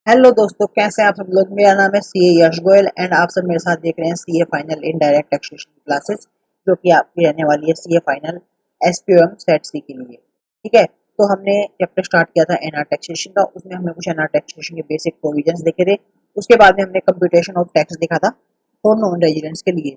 Hello दोस्तों, कैसे हैं आप सब लोग। मेरा नाम है सीए यश गोयल एंड आप सब मेरे साथ देख रहे हैं CA final in direct taxation की क्लासेस, जो कि आपकी रहने वाली है सीए फाइनल एसपीओएम सेट सी के लिए। ठीक है, तो हमने चैप्टर स्टार्ट किया था एनआर टैक्सेशन का। उसमें हमने कुछ एनआर टैक्सेशन के बेसिक प्रोविजंस देखे थे। उसके बाद में हमने कंप्यूटेशन ऑफ टैक्स देखा था फॉर नॉन रेजिडेंट्स के लिए।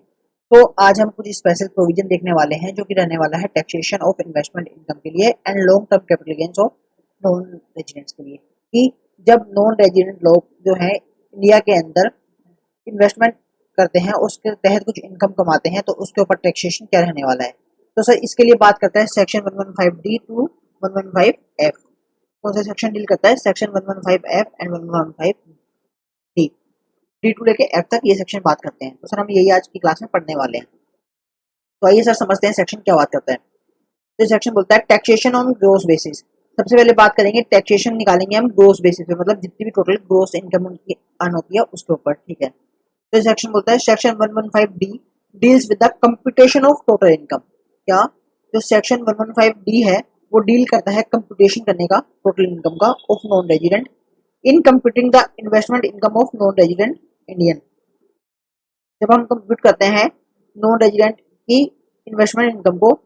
तो आज हम कुछ स्पेशल प्रोविजन देखने वाले हैं, जो कि रहने वाला है टैक्सेशन ऑफ इन्वेस्टमेंट इनकम के लिए and long term capital gains of non residents के लिए। कि जब नॉन रेजिडेंट लोग जो है इंडिया के अंदर इन्वेस्टमेंट करते हैं, उसके तहत कुछ इनकम कमाते हैं, तो उसके ऊपर टैक्सेशन क्या रहने वाला है। तो सर इसके लिए बात करता है सेक्शन 115 डी टू 115 एफ। कौन सा सेक्शन डील करता है? Section 115 F and 115 D. D to लेके एफ तक ये सेक्शन बात करते हैं। तो सर हम यही आज की क्लास में पढ़ने वाले हैं। तो आइए सर समझते हैं सेक्शन क्या बात करता है। तो सेक्शन बोलता है टैक्सेशन ऑन ग्रोस बेसिस। सबसे पहले बात करेंगे टैक्सेशन निकालेंगे हम ग्रोस बेसिस पे, मतलब जितनी भी टोटल ग्रोस इनकम उनकी अर्न होती है उसके ऊपर। ठीक है, तो सेक्शन बोलता है section 115 D deals with the computation of total income. क्या? जो सेक्शन 115 डी है वो डील करता है कंप्यूटेशन करने का टोटल इनकम का of non resident in computing the investment income of non resident Indian. जब हम कंप्यूट करते हैं नॉन रेजिडेंट की इन्वेस्टमेंट इनकम को,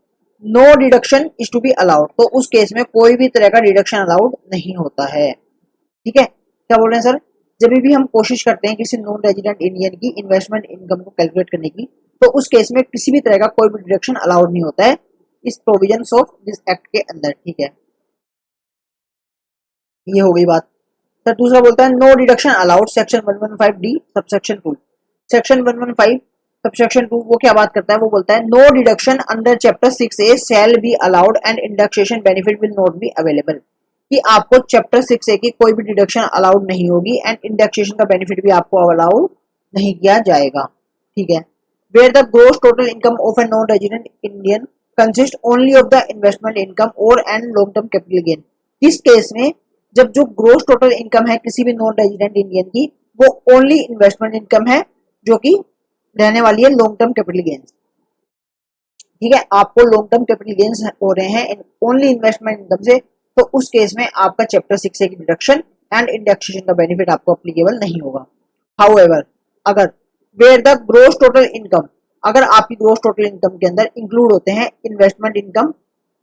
no deduction is to be allowed, तो उस केस में कोई भी तरह का डिडक्शन अलाउड नहीं होता है। ठीक है, क्या बोल रहे हैं सर? जब भी हम कोशिश करते हैं किसी नॉन रेजिडेंट इंडियन की इन्वेस्टमेंट इनकम को कैलकुलेट करने की, तो उस केस में किसी भी तरह का कोई भी डिडक्शन अलाउड नहीं होता है इस प्रोविजन ऑफ दिस एक्ट के अंदर। ठीक है, ये हो गई बात। सर दूसरा बोलता है no deduction allowed section 115 D subsection 2। Section 115 subsection 2 वो क्या बात करता है? वो बोलता है no deduction under chapter 6 A shall be allowed and indexation benefit will not be available. कि आपको चैप्टर 6 ए की कोई भी डिडक्शन अलाउड नहीं होगी एंड इंडेक्सेशन का बेनिफिट भी आपको अलाउड नहीं किया जाएगा। ठीक है, where the gross total income of a non resident Indian consist only of the investment income और and long term capital gain. इस केस में जब जो ग्रोस टोटल इनकम है किसी भी नॉन रेजिडेंट इंडियन की, वो ओनली इन्वेस्टमेंट इनकम है, जो कि रहने वाली है लॉन्ग टर्म कैपिटल गेन्स। ठीक है, आपको लॉन्ग टर्म कैपिटल गेन्स हो रहे हैं ओनली इन्वेस्टमेंट इनकम से, तो उस केस में आपका चैप्टर 6 की डिडक्शन एंड इंडेक्सेशन का बेनिफिट आपको अप्लीकेबल नहीं होगा। हाउएवर, अगर where the gross total income, अगर आपकी ग्रोस टोटल इनकम के अंदर इंक्लूड होते हैं इन्वेस्टमेंट इनकम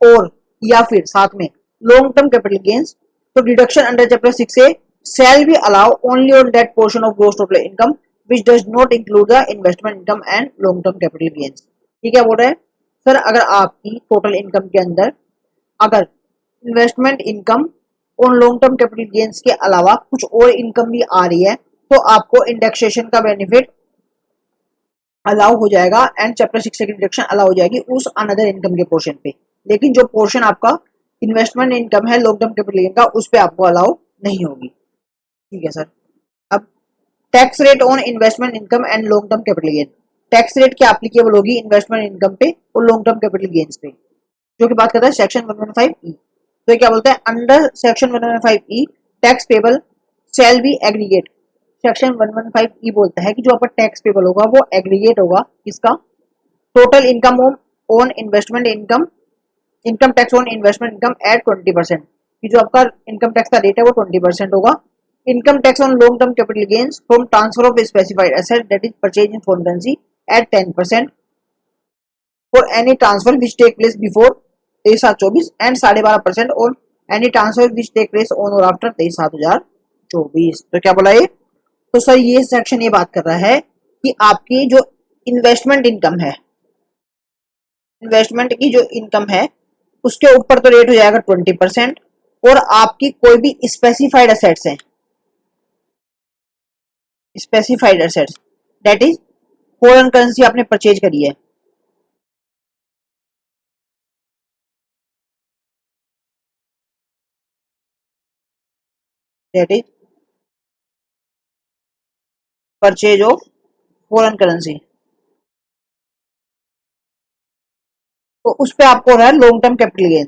और या फिर साथ में लॉन्ग टर्म कैपिटल गेन्स, तो डिडक्शन अंडर चैप्टर 6 से shall be allow only on that portion of gross total income which does not include the investment income and long term capital gains। ठीक है, बोल रहे हैं सर अगर आपकी total income के अंदर अगर इन्वेस्टमेंट इनकम और लॉन्ग टर्म कैपिटल गेन्स के अलावा कुछ और इनकम भी आ रही है, तो आपको इंडेक्सेशन का बेनिफिट अलाउ हो जाएगा एंड चैप्टर 6 की डिडक्शन अलाउ हो जाएगी उस अनदर इनकम के पोर्शन पे। लेकिन जो पोर्शन आपका इन्वेस्टमेंट इनकम है लॉन्ग टर्म कैपिटल गेन का, उस पे आपको अलाउ नहीं होगी। ठीक है सर। अब tax rate on investment income and long term capital gain. Tax rate क्या एप्लीकेबल होगी इन्वेस्टमेंट इनकम पे और लॉन्ग टर्म कैपिटल गेन्स पे, जो कि बात करता है सेक्शन 115 ई। तो ये क्या बोलता है? Under section 115 E tax payable shall be aggregate. Section 115 ई बोलता है कि जो आपका टैक्स पेबल होगा वो एग्रीगेट होगा इसका total income on investment income, income tax on investment income eight 20%। कि जो आपका इनकम टैक्स का रेट है वो 20% होगा। Income tax on long term capital gains from transfer of specified asset that is purchase in foreign currency at 10% for any transfer which take place before 23/7/24 and 12.5% or any transfer which take place on or after 23/7/2024। तो क्या बोला ये? तो sir ये section ये बात कर रहा है कि आपकी जो इन्वेस्टमेंट इनकम है, इन्वेस्टमेंट की जो इनकम है उसके ऊपर तो रेट हो जाएगा 20%, और आपकी कोई भी स्पेसिफाइड एसेट्स हैं, specified assets that is foreign currency आपने परचेज करी है, that is purchase of foreign currency, तो उस पे आपको हो रहा है लॉन्ग टर्म कैपिटल गेन।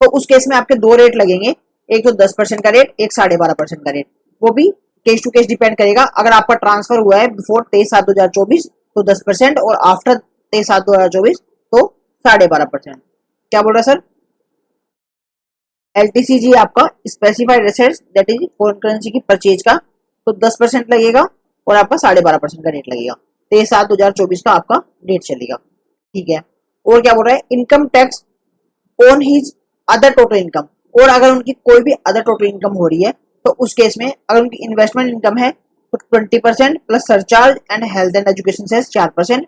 तो उस केस में आपके दो रेट लगेंगे, एक तो 10% का रेट, एक 12.5% का रेट। वो भी केस टू केस डिपेंड करेगा। अगर आपका ट्रांसफर हुआ है बिफोर 23/7/2024 तो 10% और आफ्टर 23/7/2024 तो 12.5%। क्या बोल रहा है सर? LTCG आपका specified assets that is foreign currency की परचेज का, तो 10% लगेगा और आपका 12.5% का रेट लगेगा। 23/7/2024 का आपका रेट चलेगा। ठीक है। और क्या बोल रहा है, income tax on his other total income, और अगर उनकी कोई भी अदर टोटल इनकम हो रही है तो उस केस में अगर उनकी इन्वेस्टमेंट इनकम है तो 20% plus surcharge and health and education cess 4%,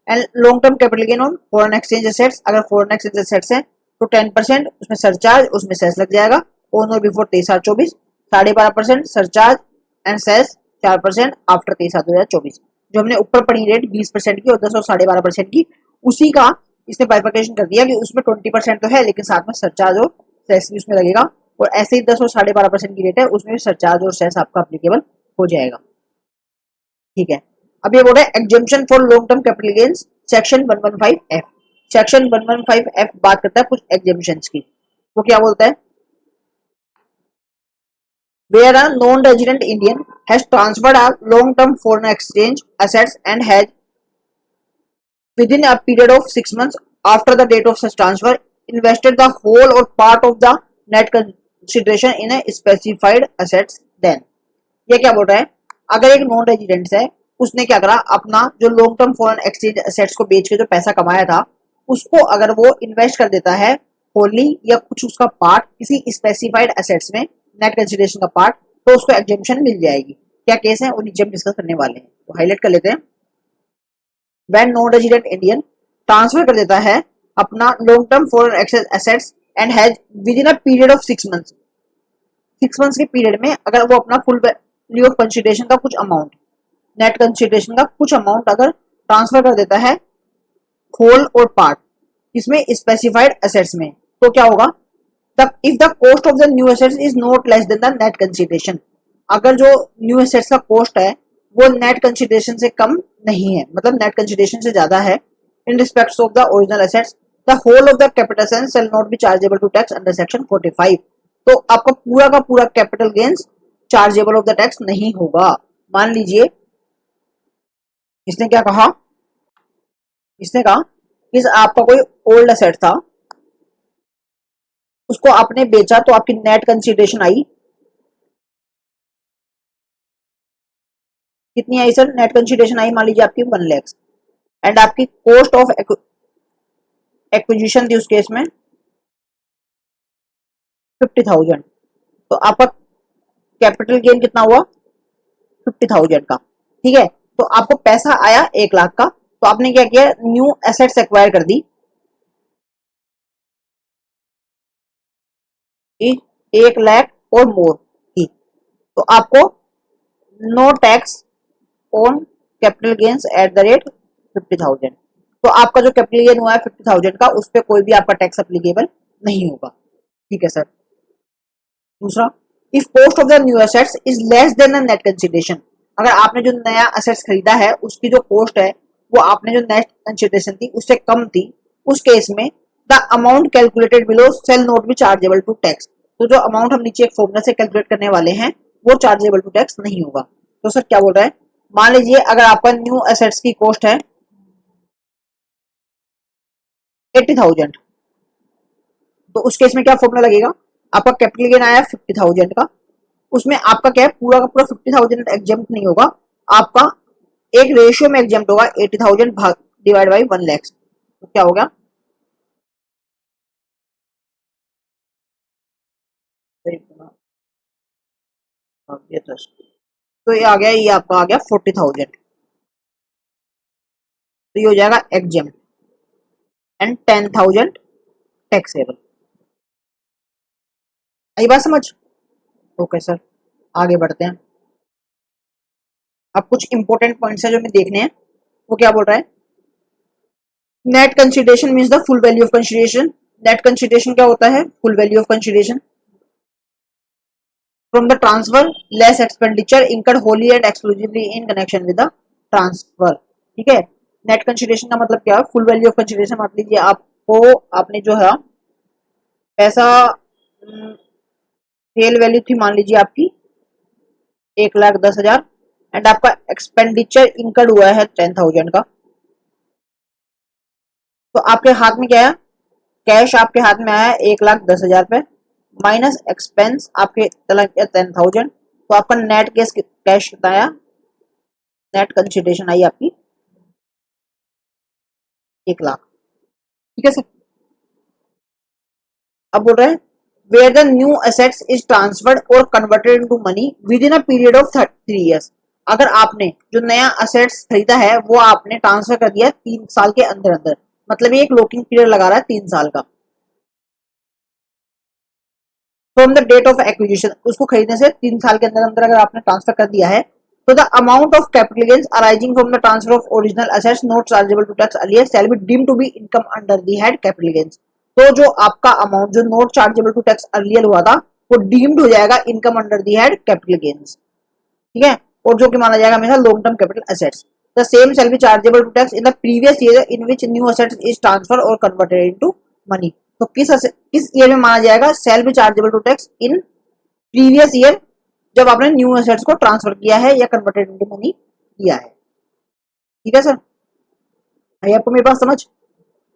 and long term capital gain on foreign exchange assets, अगर फॉरेन एक्सचेंज एसेट्स है तो 10%, उसमें सरचार्ज उसमें सेस लग जाएगा on or before 23/7/24, 12.5% surcharge and cess 4% after 23/7/2024। जो हमने ऊपर पढ़ी रेट 20% की और 10 और 12.5% की, उसी का इसने बाइफर्केशन कर दिया कि उसमें 20% तो है लेकिन साथ में सरचार्ज और सेस भी उसमें लगेगा, और ऐसे ही 10 और 12.5% की रेट है उसमें भी सरचार्ज और सेस आपका अप्लीकेबल हो जाएगा। ठीक है। अब ये बोल रहा है exemption for long term capital gains, section 115F। Section 115F बात करता है कुछ एग्जेम्पशंस की। वो क्या बोलता है, where a non-resident Indian has transferred a long-term foreign exchange assets and has within a period of 6 months after the date of such transfer invested the whole or part of the net consideration in a specified assets, then ये क्या बोल रहा है, अगर एक non resident है उसने क्या करा, अपना जो long term foreign exchange assets को बेच के जो पैसा कमाया था उसको अगर वो इन्वेस्ट कर देता है होली या कुछ उसका पार्ट किसी स्पेसिफाइड एसेट्स में, नेट कंसिडरेशन का पार्ट, तो उसको एग्जेम्पशन मिल जाएगी। क्या केस है वो नीचे हम डिस्कस करने वाले हैं, तो हाईलाइट कर लेते हैं। When non resident Indian transfer कर देता है अपना long term foreign exchange assets and has with in a period of 6 months, 6 months के पीरियड में अगर वो अपना फुल वैल्यू ऑफ कंसिडरेशन का कुछ अमाउंट, नेट कंसिडरेशन का कुछ अमाउंट अगर ट्रांसफर कर देता है होल और पार्ट इसमें स्पेसिफाइड एसेट्स में, तो क्या होगा, the if the cost of the new assets is not less than the net consideration, अगर जो न्यू एसेट्स का कॉस्ट है वो नेट कंसिडरेशन से कम नहीं है, मतलब नेट कंसिडरेशन से ज्यादा है, in respect of the original assets the whole of the capital shall not be chargeable to tax under section 45। तो आपका पूरा का पूरा capital gains chargeable of the tax नहीं होगा। मान लीजिए इसने क्या कहा, इसने कहा कि आपका कोई ओल्ड एसेट था उसको आपने बेचा तो आपकी नेट कंसिडरेशन आई कितनी आई सर, नेट कंसिडरेशन आई मान लीजिए आपकी 1 लाख, एंड आपकी कॉस्ट ऑफ एक्विजिशन थी उस केस में 50,000, तो आपका कैपिटल गेन कितना हुआ 50,000 का। ठीक है, तो आपको पैसा आया 1 लाख का, तो आपने क्या किया, न्यू एसेट्स एक्वायर कर दी 1 लाख और मोर की, तो आपको no tax on capital gains at the rate 50,000, तो आपका जो कैपिटल गेन हुआ है 50,000 का उस पर कोई भी आपका टैक्स अप्लीकेबल नहीं होगा। ठीक है सर। दूसरा, if cost of the new assets is less than the net consideration, अगर आपने जो नया एसेट्स खरीदा है उसकी जो कॉस्ट है वो आपने जो नेट कंसिडरेशन थी उससे कम थी, उस केस में the amount calculated below shall not be chargeable to tax, तो जो अमाउंट हम नीचे एक फॉर्मूला से कैलकुलेट करने वाले हैं वो चार्जेबल टू टैक्स नहीं होगा। तो सर क्या बोल रहा है, मान लीजिए अगर आपका न्यू एसेट्स की कॉस्ट है 80,000, तो उस केस में क्या फॉर्मूला लगेगा, आपका कैपिटल गेन आया 50,000 का, उसमें आपका क्या है पूरा का पूरा 50,000 एग्जेम्प्ट नहीं होगा, आपका एक रेशियो में एग्जेम्प्ट होगा 80,000 भाग डिवाइड बाई 1 लाख, तो क्या होगा, तो ये आ गया, ये आपका आ गया 40,000, तो ये हो जाएगा एग्जेम्प्ट एंड 10,000 टैक्सेबल। आई बात समझ? ओके सर, आगे बढ़ते हैं। अब कुछ इंपॉर्टेंट पॉइंट्स है जो हमें देखने हैं। वो क्या बोल रहा है, net consideration means the full value of consideration. Net consideration क्या होता है, full value of consideration from the transfer less expenditure incurred Holi and exclusively in connection with the transfer. ठीक है, नेट कंसिडरेशन का मतलब क्या है, फुल वैल्यू ऑफ कंसिडरेशन, मान लीजिए आपको आपने जो है पैसा सेल वैल्यू थी मान लीजिए आपकी 1,10,000 एंड आपका एक्सपेंडिचर इनकर्ड हुआ है 10,000 का, तो आपके हाथ में क्या है, कैश आपके हाथ में आया 1,10,000 पे, माइनस एक्सपेंस आपके चला गया 10,000, तो आपका नेट कैश कितना आया, नेट कंसिडरेशन आई आपकी 1 लाख। ठीक है सर। अब बोल रहे हैं where the new assets is transferred और converted into money within a period of 3 years। अगर आपने जो नया असेट्स खरीदा है वो आपने ट्रांसफर कर दिया 3 साल के अंदर अंदर, मतलब ये एक लॉकिंग पीरियड लगा रहा है 3 साल का, from the date of acquisition, उसको खरीदने से 3 साल के अंदर अंदर अगर आपने ट्रांसफर कर दिया है, तो the amount of capital gains arising from the transfer of original assets not chargeable to tax earlier shall be deemed to be income under the head capital gains. तो जो आपका अमाउंट जो not chargeable to tax earlier हुआ था वो deemed हो जाएगा income under the head capital gains. ठीक है, और जो कि माना जाएगा हमेशा long term capital assets. The same shall be chargeable to tax in the previous year in which new assets is transfer or converted into money. तो किस ईयर में माना जाएगा shall be chargeable to tax in previous year, जब आपने new assets को transfer किया है या कन्वर्टेड इनटू मनी किया है। ठीक है सर, आई आपको मेरी बात समझ।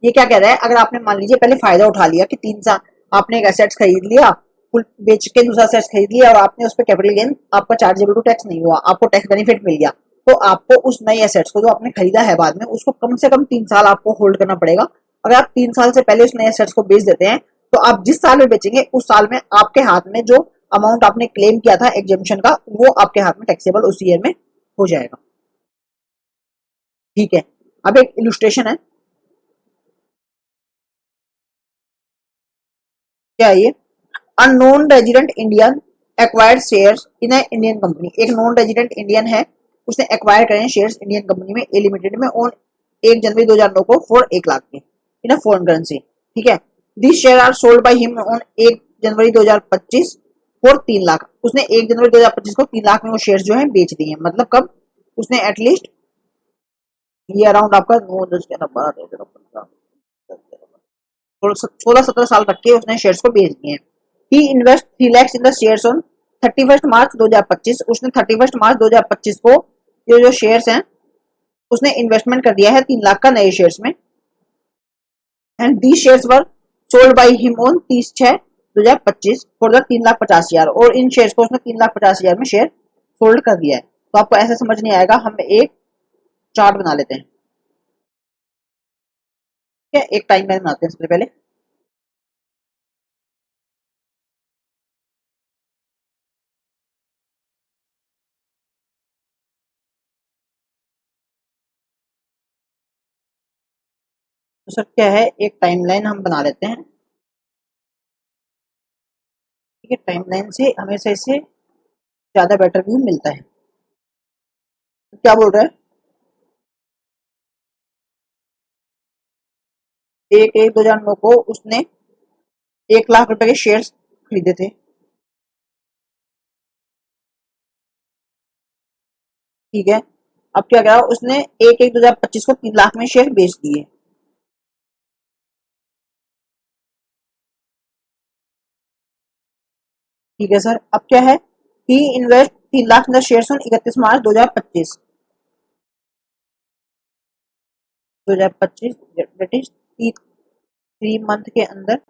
ये क्या कह रहा है, अगर आपने मान लीजिए पहले फायदा उठा लिया कि 3 साल आपने एक एसेट्स खरीद लिया, फुल बेच के दूसरा एसेट्स खरीद लिया और आपने उस पर कैपिटल गेन आपका चार्जेबल टू टैक्स नहीं हुआ, आपको टैक्स बेनिफिट मिल गया, तो आपको उस नए एसेट्स को जो आपने खरीदा है बाद में उसको कम से कम 3 साल आपको होल्ड करना पड़ेगा। अगर आप 3 साल से पहले उस नए एसेट्स को बेच देते हैं तो आप जिस साल में बेचेंगे उस साल में आपके हाथ में जो अमाउंट आपने क्लेम किया था एग्जेम्पशन का वो आपके हाथ में टैक्सेबल उस ईयर में हो जाएगा। ठीक है, अब एक इलुस्ट्रेशन है, क्या ये, अ non resident Indian acquired shares in a Indian company. एक नॉन रेजिडेंट इंडियन है, उसने एक्वायर करे शेयर्स इंडियन कंपनी में ए लिमिटेड में ऑन 1 जनवरी 2009 को फॉर 1 लाख के इन अ फॉरेन करेंसी। ठीक है, this share are sold by him on 1 January 2025 for 3 lakh. उसने 1 जनवरी 2025 को 3 लाख में वो शेयर जो है बेच दिए, मतलब कब, उसने एटलीस्ट ये अराउंड आपका 16-17 साल तक के उसने शेयर्स को बेच दिए हैं। He invest 3 lakhs in the shares on 31 March 2025। उसने 31 मार्च 2025 को ये जो शेयर्स हैं उसने इन्वेस्टमेंट कर दिया है 3 लाख का नए शेयर्स में। And the shares were sold by him on 30/6/2025 for the 3,50,000, और इन शेयर्स को उसने 3,50,000 में शेयर सोल्ड कर दिया है। तो आपको ऐसे समझ नहीं आएगा, हम एक चार्ट बना लेते हैं। ठीक है, एक टाइम लाइन बनाते हैं सबसे पहले। तो सर क्या है, एक टाइमलाइन हम बना लेते हैं। ठीक है, टाइमलाइन से हमेशा इससे ज्यादा बेटर व्यू मिलता है। तो क्या बोल रहा है, 1/1/2009 को उसने 1 लाख रुपए के शेयर्स खरीदे थे। ठीक है, अब क्या करा उसने 1/1/2025 को 3 लाख में शेयर बेच दिए। ठीक है सर, अब क्या है, he invest 3 lakh in the shares on 31 March 2025, 2025 that is 3 month के अंदर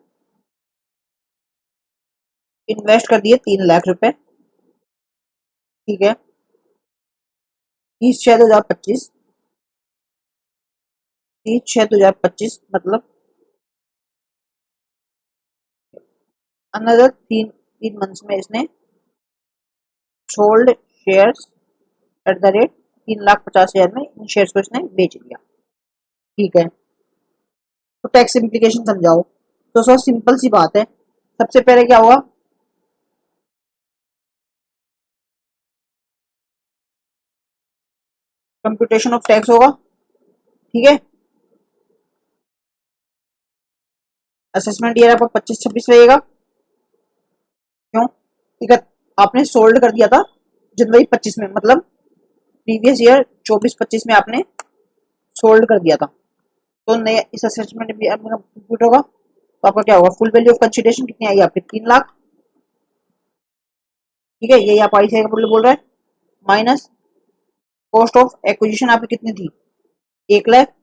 इन्वेस्ट कर दिए 3 लाख रुपए। ठीक है, 30/6/2025, 30/6/2025 मतलब अनदर तीन तीन मंथ्स में इसने sold shares at the rate 3,50,000 में इन शेयर्स को इसने बेच दिया। ठीक है, तो टैक्स इम्प्लीकेशन समझाओ। तो सर सिंपल सी बात है, सबसे पहले क्या हुआ, कंप्यूटेशन ऑफ टैक्स होगा। ठीक है, असेसमेंट ईयर आपका 25-26 रहेगा। क्यों, इकत आपने सोल्ड कर दिया था जनवरी 25 में, मतलब प्रीवियस ईयर 24-25 में आपने सोल्ड कर दिया था, तो नए इस असेसमेंट भी आपका कंप्यूट होगा। तो आपका क्या होगा, फुल वैल्यू ऑफ कंसिडरेशन कितनी आई आपकी 3 लाख। ठीक है, यही आप आई सी बोल रहा है, माइनस कॉस्ट ऑफ एक्विजिशन आपकी कितनी थी 1 लाख।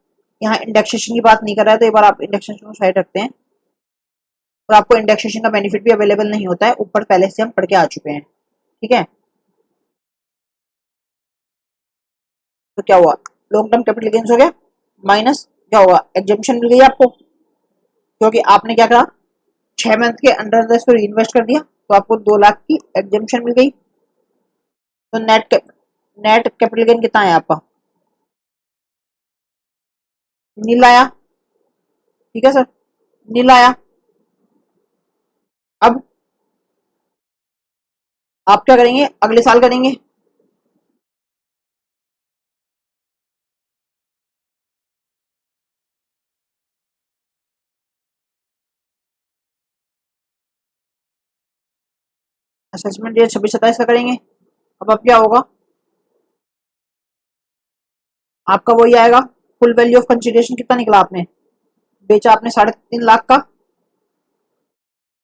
यहाँ इंडेक्सेशन की बात नहीं कर रहा है, तो एक बार आप इंडेक्सेशन को साइड रखते हैं। और आपको इंडेक्सेशन का बेनिफिट भी अवेलेबल नहीं होता है, ऊपर पहले से हम पढ़ के आ चुके हैं। ठीक है, तो क्या हुआ, लॉन्ग टर्म कैपिटल गेन्स हो गया, माइनस क्या होगा, एग्जेम्पशन मिल गई आपको, क्योंकि आपने क्या करा, 6 मंथ के अंडर इसको इन्वेस्ट कर दिया, तो आपको 2 लाख की एग्जेम्पशन मिल गई। तो नेट कैपिटल गेन कितना आया आपका, नील आया। ठीक है सर, नील आया। अब आप क्या करेंगे, अगले साल करेंगे, असेसमेंट डेट 26-27 का करेंगे। अब क्या होगा, आपका वही आएगा, फुल वैल्यू ऑफ कंसिडरेशन कितना निकला आपने, बेचा आपने 3.5 लाख का,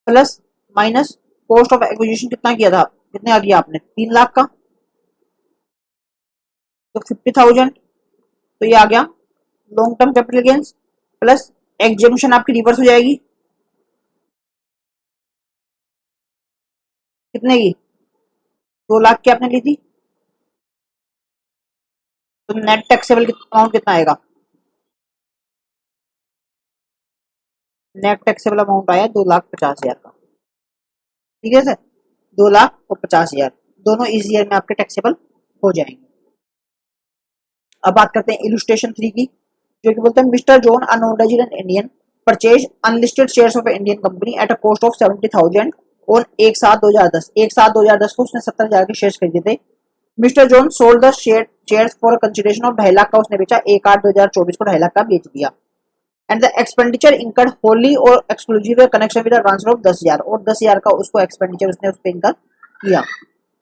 plus minus cost of acquisition कितना किया था, कितने का किया आपने, 3 लाख का, तो 50,000। तो ये आ गया long term capital gains, plus exemption आपकी रिवर्स हो जाएगी, कितने की, 2 लाख की आपने ली थी, तो नेट टैक्सेबल अमाउंट कितना आएगा, नेट टैक्सेबल अमाउंट आया 2,50,000 का। ठीक है सर, 2,50,000 दोनों इस ईयर में आपके टैक्सेबल हो जाएंगे। अब बात करते हैं इलुस्ट्रेशन 3 की, जो कि बोलते हैं mister John a non resident Indian purchase unlisted shares of Indian company at a cost of 70,000 on 1/7/2010। 1/7/2010 को उसने 70,000 के शेयर्स खरीदे थे। Mister John sold the shares for consideration of 2.5 lakh का उसने बेचा, 1/8/2024 को 2.5 लाख का बेच दिया। And the expenditure incurred wholly और exclusive connection with the transfer of 10,000, और 10,000 का उसको एक्सपेंडिचर उसने उस पे इनकर किया।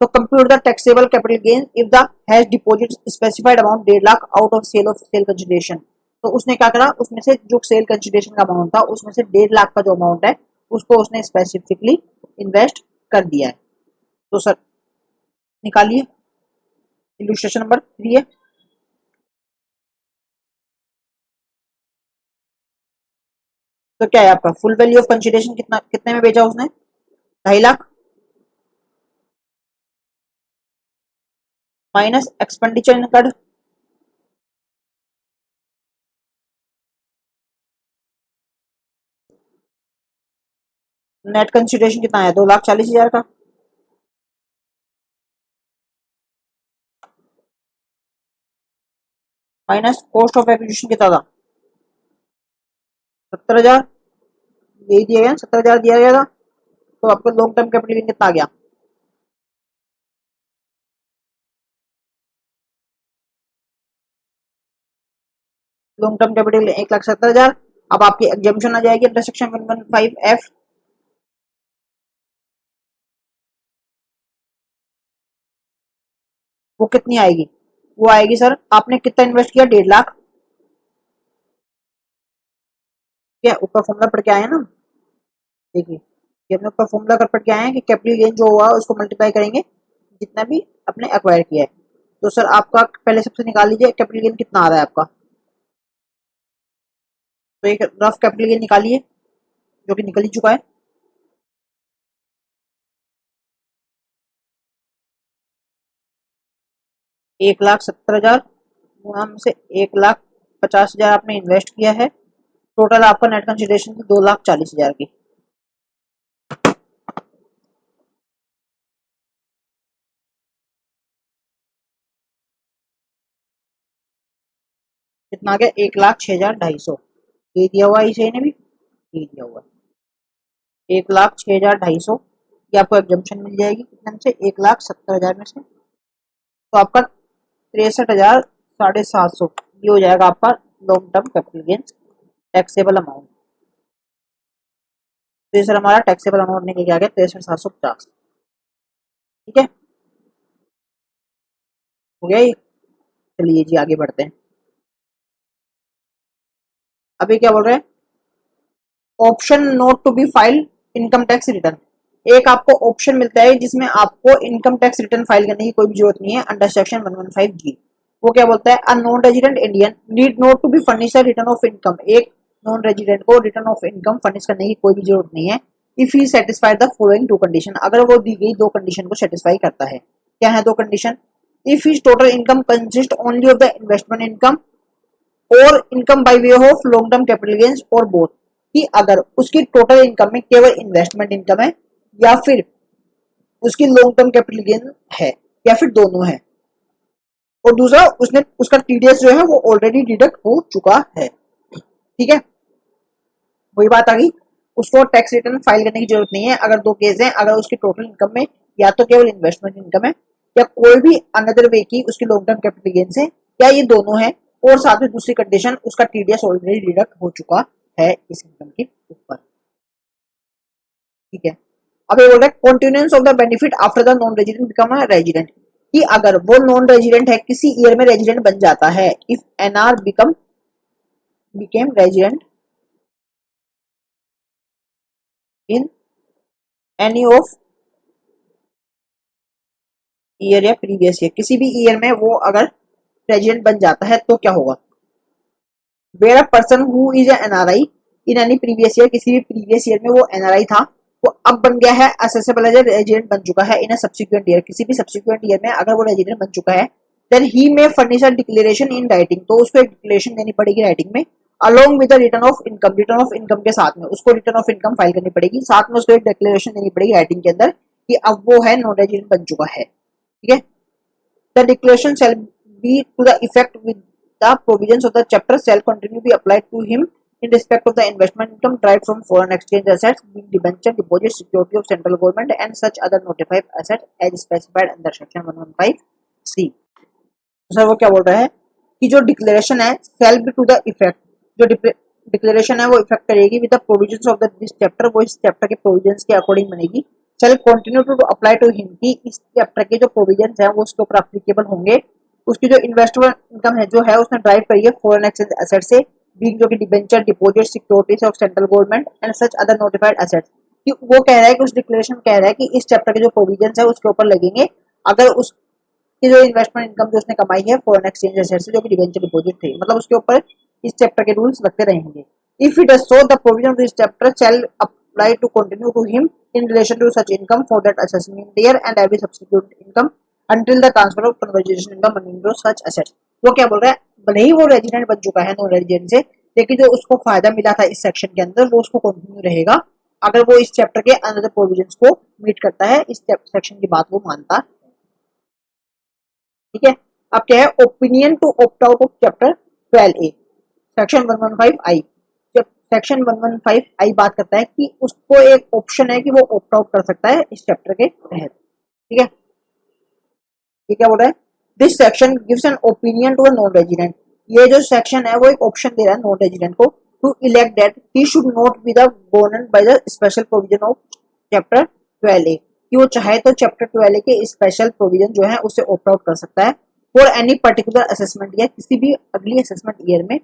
तो compute the taxable capital gain if the has deposit specified amount 1.5 lakh out of sale consideration. तो उसने क्या करा, उसमें से जो सेल कंसिडरेशन का अमाउंट था उसमें से 1.5 लाख का जो अमाउंट है उसको उसने स्पेसिफिकली इन्वेस्ट कर दिया है। तो सर निकालिए, इलुस्ट्रेशन नंबर 3 है। तो क्या है आपका फुल वैल्यू ऑफ कंसिडरेशन कितना, कितने में बेचा उसने, 2.5 lakh, minus expenditure incurred, net consideration कितना आया, 2,40,000 का, माइनस कॉस्ट ऑफ एक्विजिशन कितना था, 70,000, यही दिया गया, 70,000 दिया गया था। तो आपको लॉन्ग टर्म कैपिटल गेन कितना आ गया, लॉन्ग टर्म कैपिटल 1,70,000। अब आपकी एग्जाम्पशन आ जाएगी अंडर सेक्शन 115F, वो कितनी आएगी, वो आएगी सर, आपने कितना इन्वेस्ट किया, 1.5 लाख। क्या ऊपर फॉर्मूला पढ़ के आए हैं ना, देखिए ये अपने ऊपर फॉर्मूला कर पढ़ के आए हैं कि कैपिटल गेन जो हुआ उसको मल्टीप्लाई करेंगे जितना भी अपने एक्वायर किया है। तो सर आपका पहले सबसे निकाल लीजिए कैपिटल गेन कितना आ रहा है आपका, तो एक रफ कैपिटल गेन निकालिए जो कि निकल ही चुका है। 1,70,000 हम से 1,50,000 आपने इन्वेस्ट किया है, टोटल आपका नेट कंसिडरेशन थी 2,40,000 की। कितना आ गया, 1,06,250, ये दिया हुआ है इसे ने भी, ये दिया हुआ है 1,06,250, ये आपको एग्जाम्पशन मिल जाएगी कितने में से, 1,70,000 में से। तो आपका 63,750 ये हो जाएगा आपका long term capital gains taxable amount. तो ये सर हमारा टैक्सेबल अमाउंट निकल के आ गया 63,750। ठीक है, हो गया ये। चलिए जी आगे बढ़ते हैं। अभी क्या बोल रहे हैं, option note to be file income tax return. एक आपको ऑप्शन मिलता है जिसमें आपको इनकम टैक्स रिटर्न फाइल करने की कोई भी जरूरत नहीं है अंडर सेक्शन 115G। वो क्या बोलता है, a non resident Indian need not to be furnish return of income. एक नॉन रेजिडेंट को रिटर्न ऑफ इनकम फर्निश करने की कोई भी जरूरत नहीं है, if he satisfied the following two condition, अगर वो दी गई दो कंडीशन को सेटिस्फाई करता है। क्या है दो condition? If his total income consist only of the investment income और income by way of long term capital gains और बोथ, कि अगर उसकी टोटल इनकम में केवल इन्वेस्टमेंट इनकम है या फिर उसकी लॉन्ग टर्म कैपिटल गेन है या फिर दोनों है, और दूसरा उसने उसका टीडीएस जो है वो ऑलरेडी डिडक्ट हो चुका है। ठीक है, वही बात आ गई, उसको टैक्स रिटर्न फाइल करने की जरूरत नहीं है अगर दो केस हैं, अगर उसकी टोटल इनकम में या तो केवल इन्वेस्टमेंट इनकम है या कोई भी अनदर वे की उसकी लॉन्ग टर्म कैपिटल गेन्स है, या ये दोनों है, और साथ में दूसरी कंडीशन उसका टीडीएस ऑलरेडी डिडक्ट हो चुका है इस इनकम के ऊपर। ठीक है, अब ये बोल रहा है continuance of the benefit after the non resident become a resident, कि अगर वो नॉन रेजिडेंट है किसी ईयर में रेजिडेंट बन जाता है, if NR became resident in any of year या प्रीवियस ईयर, किसी भी ईयर में वो अगर रेजिडेंट बन जाता है तो क्या होगा? Where a person who is NRI in any previous year, किसी भी प्रीवियस ईयर में वो एनआरआई था, वो अब बन गया है असेसेबल एज रेजिडेंट बन चुका है इन अ सब्सिक्वेंट ईयर, किसी भी सब्सिक्वेंट ईयर में अगर वो रेजिडेंट बन चुका है, देन ही में furnish a declaration in writing, तो उसको एक डिक्लेरेशन देनी पड़ेगी राइटिंग में, along with return of income, return of income के साथ में उसको रिटर्न ऑफ इनकम फाइल करनी पड़ेगी, साथ में उसको एक डिक्लेरेशन देनी पड़ेगी राइटिंग के अंदर कि अब वो है नॉन रेजिडेंट बन चुका है। ठीक है, the declaration shall be to the effect with the provisions of the chapter shall continue be applied to him in respect of the investment income derived from foreign exchange assets being debenture, deposit, security of central government and such other notified assets as specified under section 115C। Sir वो क्या बोल रहा है कि जो declaration है shall be to the effect, जो declaration है वो इफेक्ट करेगी with the provisions of this chapter, वो इस चैप्टर के प्रोविजंस के अकॉर्डिंग बनेगी, shall continue to apply to him, कि इस चैप्टर के जो प्रोविजंस हैं वो उसके ऊपर एप्लीकेबल होंगे, उसकी जो इन्वेस्टमेंट इनकम है जो है उसने ड्राइव करी है फॉरेन एक्सचेंज एसेट से, बीइंग जो कि debenture, deposit, securities of central government and such other notified assets, कि वो कह रहा है कि उस डिक्लेरेशन कह रहा है कि इस चैप्टर के जो प्रोविजंस है उसके ऊपर लगेंगे अगर उसकी जो इन्वेस्टमेंट इनकम जो उसने कमाई है फॉरेन एक्सचेंज एसेट से जो कि डिबेंचर डिपॉजिट थे, मतलब उसके ऊपर इस चैप्टर के रूल्स लगते रहेंगे। If it does so the provision of this chapter shall apply to continue to him in relation to such income for that assessment year and every subsequent income until the transfer of conversion income into such assets। वो क्या बोल रहा है, भले ही वो resident बन चुका है नॉन रेजिडेंट से, लेकिन जो उसको फायदा मिला था इस सेक्शन के अंदर वो उसको कंटिन्यू रहेगा अगर वो इस चैप्टर के अनदर प्रोविजंस को मीट करता है, इस सेक्शन की बात वो मानता है। ठीक है, अब क्या है opinion to opt out of chapter 12A section 115I। जब सेक्शन 115I बात करता है कि उसको एक ऑप्शन है कि वो ऑप्ट आउट कर सकता है इस चैप्टर के तहत। ठीक है, ये क्या बोल रहा है, this section gives an opinion to a non resident, ये जो सेक्शन है वो एक ऑप्शन दे रहा है नॉन रेजिडेंट को to elect that he should not be the governed by the special provision of chapter 12A, कि वो चाहे तो चैप्टर 12A के स्पेशल प्रोविजन जो है उससे ऑप्ट आउट कर सकता है फॉर एनी पर्टिकुलर असेसमेंट या किसी भी अगली असेसमेंट ईयर में,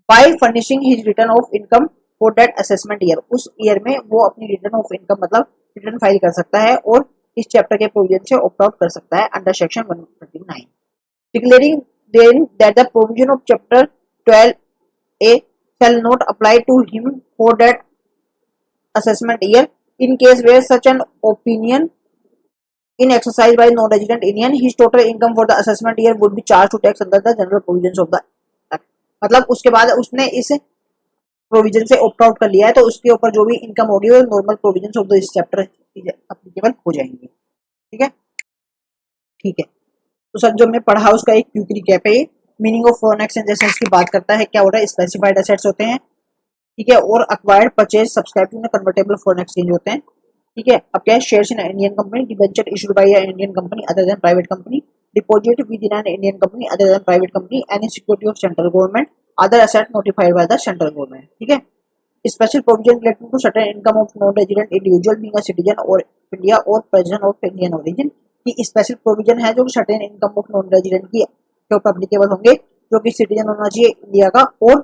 by furnishing his return of income for that assessment year, उस ईयर में वो अपनी रिटर्न ऑफ इनकम मतलब रिटर्न फाइल कर सकता है और इस चैप्टर के प्रोविजन से ऑप्ट आउट कर सकता है under section 139, declaring then that the provision of chapter 12A shall not apply to him for that assessment year in case where such an opinion in exercise by non-resident Indian, his total income for the assessment year would be charged to tax under the general provisions of the act। मतलब उसके बाद उसने इस provision से opt out कर लिया है तो उसके ऊपर जो भी इनकम होगी वो normal provisions of this chapter applicable हो जाएंगे। ठीक है, ठीक है, तो सर जो हमने पढ़ा उसका एक क्विक रिकैप है, meaning of foreign exchange assets की बात करता है, क्या हो रहा है स्पेसिफाइड एसेट्स होते हैं। ठीक है, और acquired, purchase, subscribe to convertible foreign exchange होते हैं। ठीक है, अब क्या है shares in Indian company, debenture issued by Indian company other than private company, deposit with in an Indian company other than private company, any security of central government, other asset notified by the central government. ठीक है, special provision relating to certain income of non resident individual being a citizen of India और present of Indian origin, की special provision है जो certain income of non resident की के ऊपर applicable होंगे जो कि सिटीजन होना चाहिए इंडिया का और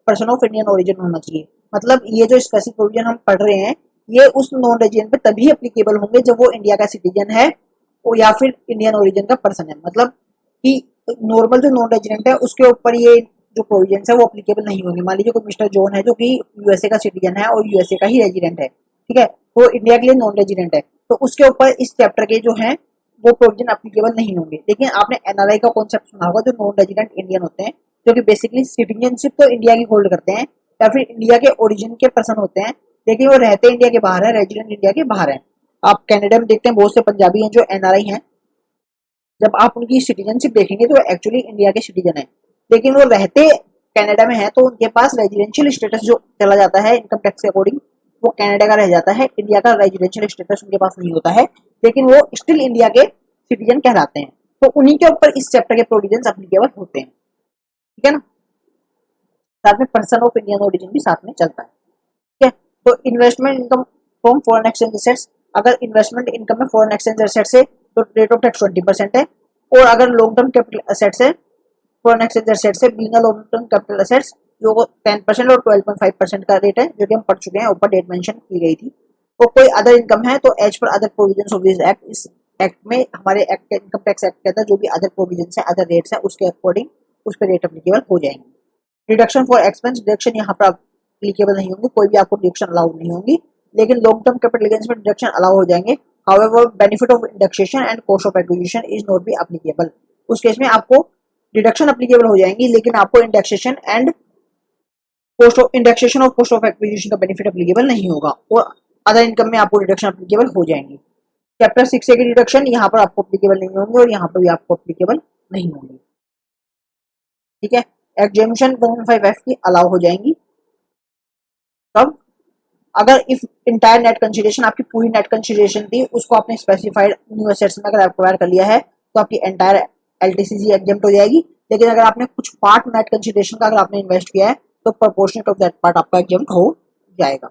पर्सन ऑफ इंडियन ओरिजिन होना चाहिए। मतलब ये जो स्पेशल प्रोविजन हम पढ़ रहे हैं ये उस नॉन रेजिडेंट पे तभी एप्लीकेबल होंगे जब वो इंडिया का सिटीजन है और या फिर इंडियन ओरिजिन का पर्सन है। मतलब कि नॉर्मल जो नॉन रेजिडेंट है उसके ऊपर ये जो प्रोविजन है वो एप्लीकेबल नहीं होंगे। मान लीजिए कोई मिस्टर जॉन है जो कि यूएसए का सिटीजन है और यूएसए का ही रेजिडेंट है, ठीक है, वो इंडिया के लिए नॉन रेजिडेंट है, तो उसके ऊपर इस चैप्टर के जो है वो प्रोविजन अप्लीकेबल नहीं होंगे। लेकिन आपने एनआरआई का कॉन्सेप्ट सुना होगा, जो नॉन रेजिडेंट इंडियन होते हैं, जो कि बेसिकली सिटीजनशिप तो इंडिया की होल्ड करते हैं या फिर इंडिया के ओरिजिन के पर्सन होते हैं, लेकिन वो रहते इंडिया के बाहर है, रेजिडेंट इंडिया के बाहर है। आप कनाडा में देखते हैं बहुत से पंजाबी हैं जो एनआरआई हैं, जब आप उनकी सिटीजनशिप देखेंगे तो एक्चुअली इंडिया के सिटीजन है, लेकिन वो रहते कनाडा में है, तो उनके पास रेजिडेंशियल स्टेटस जो चला जाता है इनकम टैक्स के अकॉर्डिंग, वो कनाडा का रह जाता है, इंडिया का रेजिडेंशियल स्टेटस उनके पास नहीं होता है, लेकिन वो स्टिल इंडिया के सिटीजन कहलाते हैं। तो उन्हीं के ऊपर इस चैप्टर के प्रोविजंस एप्लीकेबल होते हैं, ठीक है ना। साथ में पर्सन ऑफ इंडियन ओरिजिन भी साथ में चलता है, ठीक है। तो investment income from foreign exchange assets, अगर इन्वेस्टमेंट इनकम में फॉरेन एक्सचेंज एसेट्स है तो रेट ऑफ टैक्स 20% है, और अगर लॉन्ग टर्म कैपिटल एसेट्स है फॉरेन एक्सचेंज एसेट्स है being a long term capital assets, जो 10% और 12.5% का रेट है, जो कि हम पढ़ चुके हैं, ऊपर डेट मेंशन की गई थी। तो कोई अदर इनकम है तो as per other provisions of this act, इस एक्ट में हमारे एक्ट इनकम टैक्स एक्ट कहता है जो भी अदर प्रोविजंस है, अदर रेट्स है, उसके अकॉर्डिंग उस पर रेट एप्लीकेबल हो जाएंगे। डिडक्शन फॉर एक्सपेंस, डिडक्शन यहाँ पर एप्लीकेबल नहीं होंगी, कोई भी आपको डिडक्शन अलाउड नहीं होंगी, लेकिन लॉन्ग टर्म कैपिटल गेन्स में डिडक्शन अलाउ हो जाएंगे। However benefit of indexation and cost of acquisition is not be applicable, उस केस में आपको डिडक्शन एप्लीकेबल हो जाएंगी, लेकिन आपको indexation and cost of indexation और कॉस्ट ऑफ एक्विजिशन का बेनिफिट एप्लीकेबल नहीं होगा, और अदर इनकम में आपको डिडक्शन एप्लीकेबल हो जाएंगी। चैप्टर 6 की डिडक्शन यहाँ पर आपको एप्लीकेबल नहीं होंगे और यहाँ पर भी आपको एप्लीकेबल नहीं होंगी, ठीक है। एग्जेम्पशन 115F की अलाउ हो जाएंगी तब अगर इफ इंटायर नेट कंसीडरेशन, आपकी पूरी नेट कंसीडरेशन थी, उसको आपने स्पेसिफाइड न्यू एसेट्स में अगर एक्वायर कर लिया है तो आपकी एंटायर एलटीसीजी एग्जेम्प्ट हो जाएगी। लेकिन अगर आपने कुछ पार्ट नेट कंसीडरेशन का अगर आपने इन्वेस्ट किया है तो प्रोपोर्शनेट ऑफ दैट पार्ट आपका एग्जेम्प्ट हो जाएगा।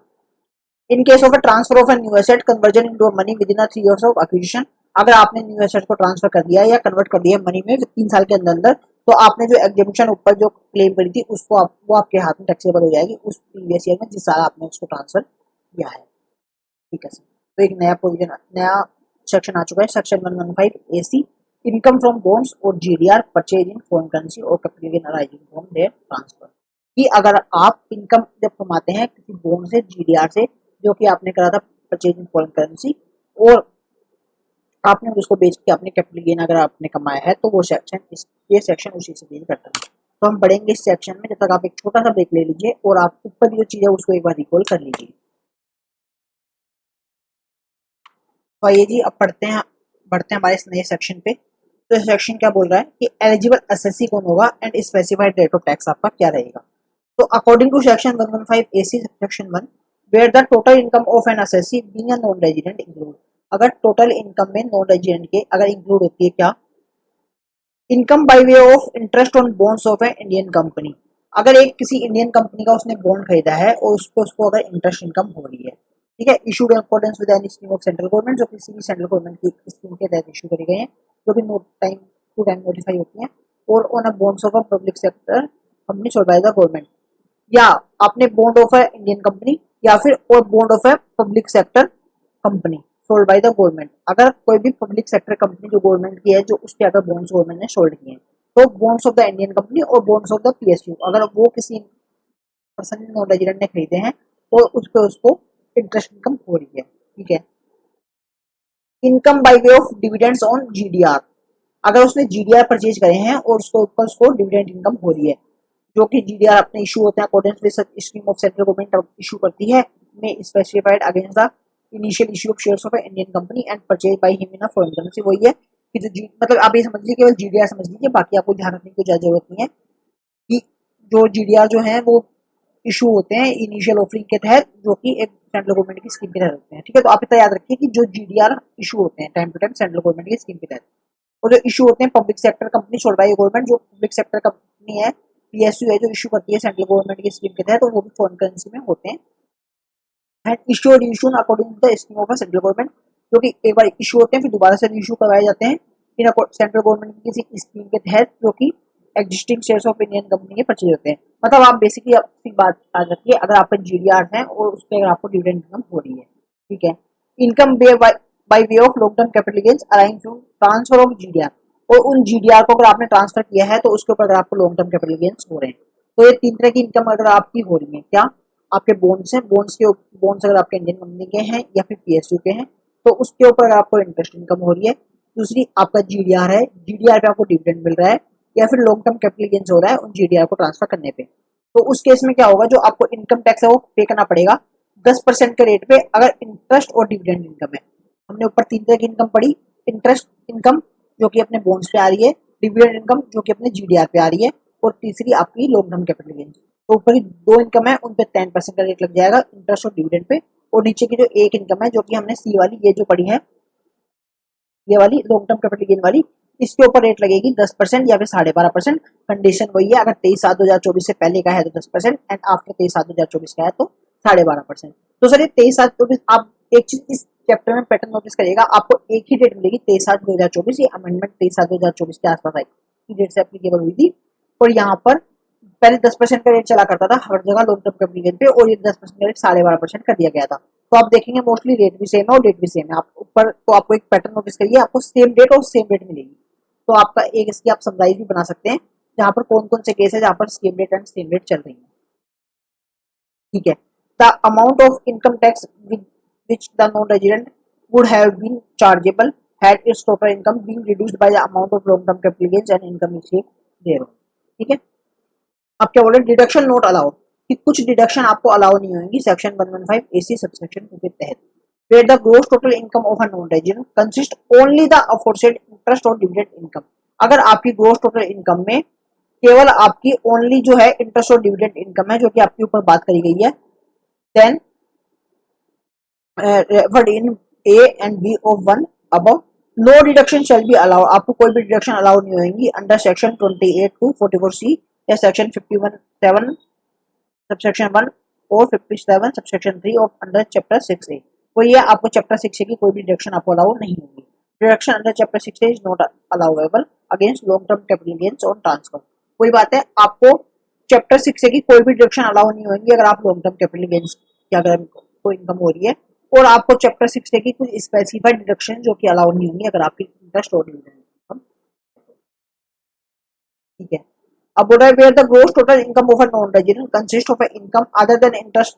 इन case of a transfer of a new asset conversion into money with in 3 years of acquisition, अगर आपने न्यू एसेट को ट्रांसफर कर दिया या कन्वर्ट कर दिया मनी में 3 साल के अंदर अंदर, तो आपने जो एग्जेम्पशन ऊपर जो क्लेम करी थी उसको वो आपके हाथ में टैक्सेबल हो जाएगी उस प्रीवियस ईयर में जिस साल आपने उसको ट्रांसफर किया है, ठीक है सर। तो एक नया प्रोविजन, नया सेक्शन आ चुका है, section 115 AC, income from bonds और GDR purchase in foreign currency और capital gain arising from their transfer, कि अगर आप इनकम जब कमाते हैं किसी बॉन्ड से, जीडीआर से, जो कि आपने करा था परचेज इन फॉरेन करेंसी, और आपने उसको बेच के अपने कैपिटल गेन अगर आपने कमाया है, तो वो सेक्शन ये सेक्शन उसी से डील करता है। तो हम पढ़ेंगे इस सेक्शन में, जब तक आप एक छोटा सा ब्रेक ले लीजिए और आप ऊपर जो चीज़ है उसको एक बार रिकॉल कर लीजिए। तो आइए जी अब बढ़ते हैं हमारे इस नए सेक्शन पे। तो सेक्शन क्या बोल रहा है कि एलिजिबल एसएससी कौन होगा and specified rate of tax आपका क्या रहेगा। तो according to section 115 AC section 1, where the total income of an SSC being a non resident include, अगर टोटल इनकम में नॉन रेजिडेंट के अगर इंक्लूड होती है क्या, income by way of interest on bonds of a Indian company, अगर एक किसी इंडियन कंपनी का उसने बॉन्ड खरीदा है और उस पर उसको अगर इंटरेस्ट इनकम हो रही है, ठीक है, issued in accordance with any scheme of central government, जो किसी भी सेंट्रल गवर्नमेंट की स्कीम के तहत इशू करे गए हैं, जो कि टाइम टू टाइम नोटिफाई होती हैं, और on a bonds of a public sector company sold by the government, या आपने bond of a Indian company या फिर और bond of a public sector company sold by the government, अगर कोई भी पब्लिक सेक्टर कंपनी जो गवर्नमेंट की है, जो उसके अगर बॉन्ड्स गवर्नमेंट ने सोल्ड किए हैं, तो bonds of the Indian company और बॉन्ड्स ऑफ द पीएसयू, अगर वो किसी पर्सन नॉन रेजिडेंट ने खरीदे हैं और उस पर उसको इंटरेस्ट इनकम हो रही है, ठीक है। Income by way of dividends on GDR, अगर उसने जीडीआर परचेज करे हैं और उसको ऊपर उसको डिविडेंड इनकम हो रही है, जो कि जीडीआर अपने इशू होते हैं according to scheme of central government issue करती है, में specified against the initial issue of shares of Indian company and purchase by him in a foreign currency, वही है कि जो मतलब आप ये समझ लीजिए केवल जीडीआर समझ लीजिए, बाकी आपको ध्यान रखने की ज्यादा जरूरत नहीं है कि जो जीडीआर जो है वो इशू होते हैं इनिशियल ऑफरिंग के तहत, जो कि एक सेंट्रल गवर्नमेंट की स्कीम के तहत होते हैं, ठीक है। तो आप इतना याद रखिए कि जो जीडीआर इशू होते हैं time to time central government की स्कीम के तहत, और जो इशू होते हैं public sector company sold by government, जो पब्लिक सेक्टर कंपनी है पीएसयू है जो इशू करती है सेंट्रल गवर्नमेंट की स्कीम के तहत, तो वो भी फॉरेन करेंसी में होते हैं, and issued issued according to the scheme of central government, जो कि एक बार इशू होते हैं फिर दोबारा से इशू करवाए जाते हैं इन सेंट्रल गवर्नमेंट की किसी स्कीम के तहत, जो कि existing shares of Indian company के परचेज होते हैं। मतलब आप बेसिकली अपनी बात याद रखिए, अगर आपका जीडीआर है और उस पर अगर आपको डिविडेंड इनकम हो रही है, ठीक है। Income by way of long term capital gains arising from transfer of GDR, और उन जीडीआर को अगर आपने ट्रांसफर किया है तो उसके ऊपर अगर आपको लॉन्ग टर्म कैपिटल गेन्स हो रहे हैं, तो ये 3 तरह की इनकम अगर आपकी हो रही है क्या, आपके बॉन्ड्स हैं, बॉन्ड्स अगर आपके इंडियन कंपनी के हैं या फिर पीएसयू के हैं तो उसके ऊपर अगर आपको इंटरेस्ट इनकम हो रही है। दूसरी आपका जीडीआर है, जीडीआर पे आपको डिविडेंड मिल रहा है या फिर लॉन्ग टर्म कैपिटल गेन्स हो रहा है उन जीडीआर को ट्रांसफर करने पे। तो उस केस में क्या होगा, जो आपको इनकम टैक्स है वो पे करना पड़ेगा 10% के रेट पे अगर इंटरेस्ट और डिविडेंड इनकम है। हमने ऊपर 3 तरह की इनकम पढ़ी, इंटरेस्ट इनकम जो कि अपने बॉन्ड्स पे आ रही है, डिविडेंड इनकम जो कि अपने जीडीआर पे आ रही है, और तीसरी आपकी लॉन्ग टर्म कैपिटल गेन्स। तो ऊपर की 2 इनकम है उन पे 10% का रेट लग जाएगा इंटरेस्ट और डिविडेंड पे, और नीचे की जो एक इनकम है जो कि हमने सी वाली ये जो पढ़ी है, ये वाली लॉन्ग टर्म कैपिटल गेन वाली, इसके ऊपर रेट लगेगी 10% या फिर 12.5%। कंडीशन वही है, अगर 23/7/2024 से पहले का है तो 10% एंड आफ्टर 23/7/2024 का है तो 12.5%। तो सर ये 23/7/24 आप एक चीज इस चैप्टर में पैटर्न नोटिस करिएगा, आपको एक ही डेट मिलेगी 23/7/2024, ये अमेंडमेंट 23/7/2024 के आसपास आई, डेट से एप्लीकेबल हुई थी। और यहाँ पर पहले 10% का रेट चला करता था हर जगह लॉन्ग टर्म कैपिटल गेन पे, और ये 10% का रेट 12.5% कर दिया गया था। तो आप देखेंगे मोस्टली रेट भी सेम है और डेट भी सेम है। आप ऊपर तो आपको एक पैटर्न नोटिस करिए, आपको सेम डेट और सेम रेट मिलेगी। तो आपका एक इसकी आप समराइज भी बना सकते हैं जहां पर कौन कौन से केस है जहां पर same date and same rate चल रही है। ठीक है, the amount of income tax which the non resident would have been chargeable had its total income being reduced by the amount of long term capital gains and income received thereon। ठीक है, अब क्या बोल रहे हैं, deduction note allowed, कि कुछ deduction आपको अलाउ नहीं होंगी सेक्शन 115 एसी सबसेक्शन 2 के तहत। where the gross total income of a non-resident consist only the aforesaid interest और dividend income। अगर आपकी ग्रोस टोटल इनकम में केवल आपकी ओनली जो है इंटरेस्ट और डिविडेंड इनकम है जो कि आपके ऊपर बात करी गई है, then referred in A and B of 1 above no deduction shall be allowed. आपको कोई भी डिडक्शन अलाउ नहीं होगी अंडर सेक्शन 28 टू 44 सी या सेक्शन 51(7) सबसेक्शन 1 और 57 सबसेक्शन 3 ऑफ अंडर चैप्टर 6 ए। वो ये आपको चैप्टर 6 की कोई भी डिडक्शन आपको अलाउ नहीं होगी। Deduction under chapter 6 is not allowable against long term capital gains on transfer. कोई बात है, आपको चैप्टर 6 की कोई भी डिडक्शन अलाउ नहीं होगी अगर आप लॉन्ग टर्म कैपिटल गेन्स की अगर कोई इनकम हो रही है, और आपको चैप्टर 6 की कुछ स्पेसिफाइड डिडक्शन जो कि अलाउ नहीं होंगी अगर आपकी इंटरेस्ट और डिविडेंड इनकम। ठीक है, अब बोल रहा है where the gross total income of a non resident consist of income other than interest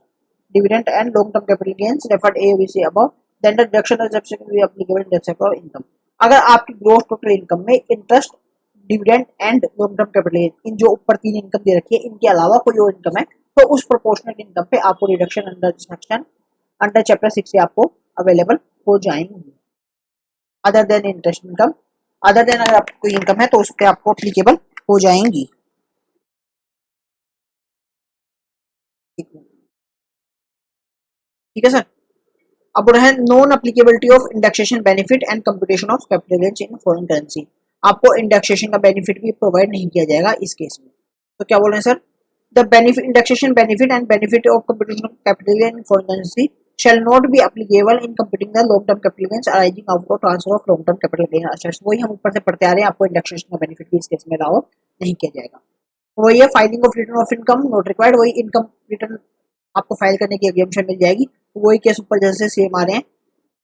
dividend and long term capital gains referred A B C above then the deduction is absolutely applicable in that sector of income. अगर आपकी gross total income में interest dividend and long term capital gain इन जो ऊपर 3 income दे रखी है इनके अलावा कोई और इनकम है तो उस प्रोपोर्शनल इनकम पे आपको रिडक्शन अंडर चैप्टर 6 से आपको अवेलेबल हो जाएंगी। Other than interest income, other then अगर आपकी कोई इनकम है तो उस पर आपको अप्लीकेबल हो जाएंगी। ठीक है सर। अब है non applicability of indexation benefit and computation of capital gains in foreign currency. आपको इंडेक्सेशन का बेनिफिट भी प्रोवाइड नहीं किया जाएगा इस केस में। तो क्या बोल रहे हैं sir, the benefit indexation benefit and benefit of computation of capital gain in foreign currency shall not be applicable in computing the long term capital gains arising out of transfer of long term capital gain assets। वही हम ऊपर से पढ़ते आ रहे हैं, आपको indexation का benefit भी इस केस में अलाउ नहीं किया जाएगा। वही है filing of return of income not required, वही इनकम रिटर्न आपको फाइल करने की एग्जाम्पशन मिल जाएगी। वही केस ऊपर जैसे सेम आ रहे हैं।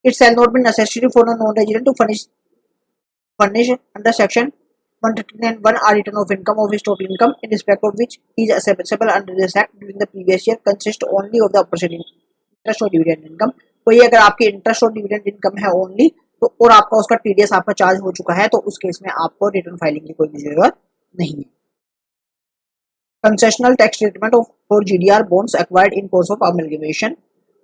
It shall not be necessary for a non resident to furnish under section 139(1) a return of income of his total income in respect of which he is assessable under this act during the previous year consist only of the opposite interest और dividend income. तो ये अगर आपकी interest और dividend income है only तो और आपका उसका टीडीएस आपका चार्ज हो चुका है तो उस केस में आपको रिटर्न फाइलिंग की कोई भी जरूरत नहीं है। Concessional tax treatment of for GDR bonds acquired in course of amalgamation.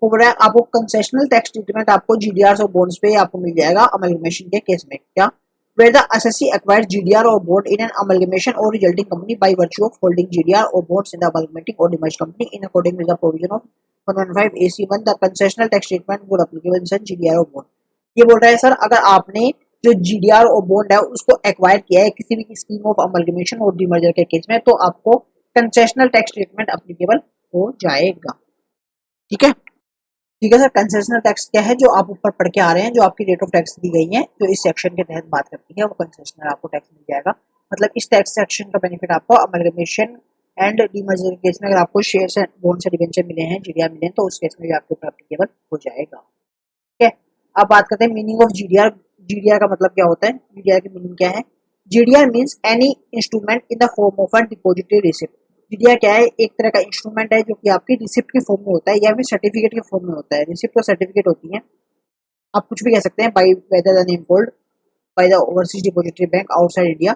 आपको कंसेशनल टैक्स ट्रीटमेंट आपको जीडीआर और बॉन्ड्स पे आपको मिल जाएगा अमलगमेशन के केस में। क्या where the assessee acquires GDR or bond in an amalgamation or resulting company by virtue of holding GDR or bonds in the amalgamating or demerged company in accordance with the provision of 115 AC1 the concessional tax treatment would applicable in such GDR or bond। ये बोल रहा है sir अगर आपने जो GDR और bond है उसको एक्वायर किया है किसी भी स्कीम ऑफ अमलगमेशन और डिमर्जर के केस में तो आपको कंसेशनल टैक्स ट्रीटमेंट एप्लीकेबल हो जाएगा। ठीक है, ठीक है सर। कंसेशनल टैक्स क्या है जो आप ऊपर पढ़ के आ रहे हैं, जो आपकी रेट ऑफ टैक्स दी गई है जो इस सेक्शन के तहत बात करती है वो कंसेशनल आपको टैक्स मिल जाएगा। मतलब इस टैक्स सेक्शन का बेनिफिट आपको अमलगमेशन एंड डीमर्जर के केस में अगर आपको शेयर्स एंड बॉन्ड से डिबेंचर मिले हैं जीडीआर मिले हैं तो उस केस में भी आपके ऊपर एप्लीकेबल हो जाएगा। ठीक है, अब बात करते हैं मीनिंग ऑफ जीडीआर। जीडीआर का मतलब क्या होता है, जीडीआर की मीनिंग क्या है। GDR means any instrument in the form of a depository receipt. GDR क्या है, एक तरह का इंस्ट्रूमेंट है जो कि आपकी रिसिप्ट के फॉर्म में होता है या फिर सर्टिफिकेट के फॉर्म में होता है। रिसिप्ट और सर्टिफिकेट होती है, आप कुछ भी कह सकते हैं, by whether the name cold by the overseas depository bank outside India,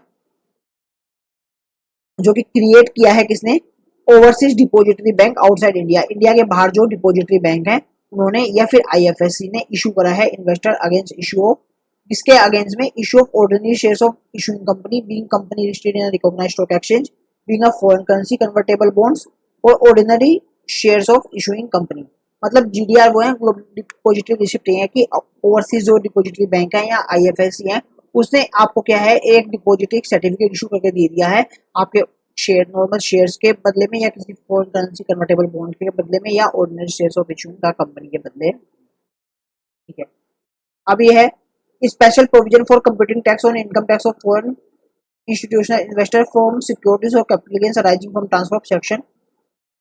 जो कि क्रिएट किया है किसने, overseas depository bank outside India, India के बाहर जो डिपॉजिटरी बैंक है उन्होंने, या फिर आईएफएससी ने इशू करा है इन्वेस्टर अगेंस्ट इशू ऑफ, इसके अगेंस्ट में issue of ordinary shares of issuing company being company listed in recognised stock exchange being a foreign currency convertible bonds और ordinary shares of issuing company. मतलब GDR वो है, depository receipt है कि overseas जो depository bank है या IFSC है उसने आपको क्या है, एक डिपॉजिटरी सर्टिफिकेट इशू करके दे दिया है आपके शेयर, नॉर्मल शेयर्स के बदले में या किसी फॉरेन करेंसी कन्वर्टेबल बॉन्ड के बदले में या ऑर्डिनरी शेयर्स ऑफ इशूइंग का कंपनी के बदले। ठीक है, अब ये है special provision for computing tax on income tax of foreign institutional investor from securities और capital gains arising from transfer of section,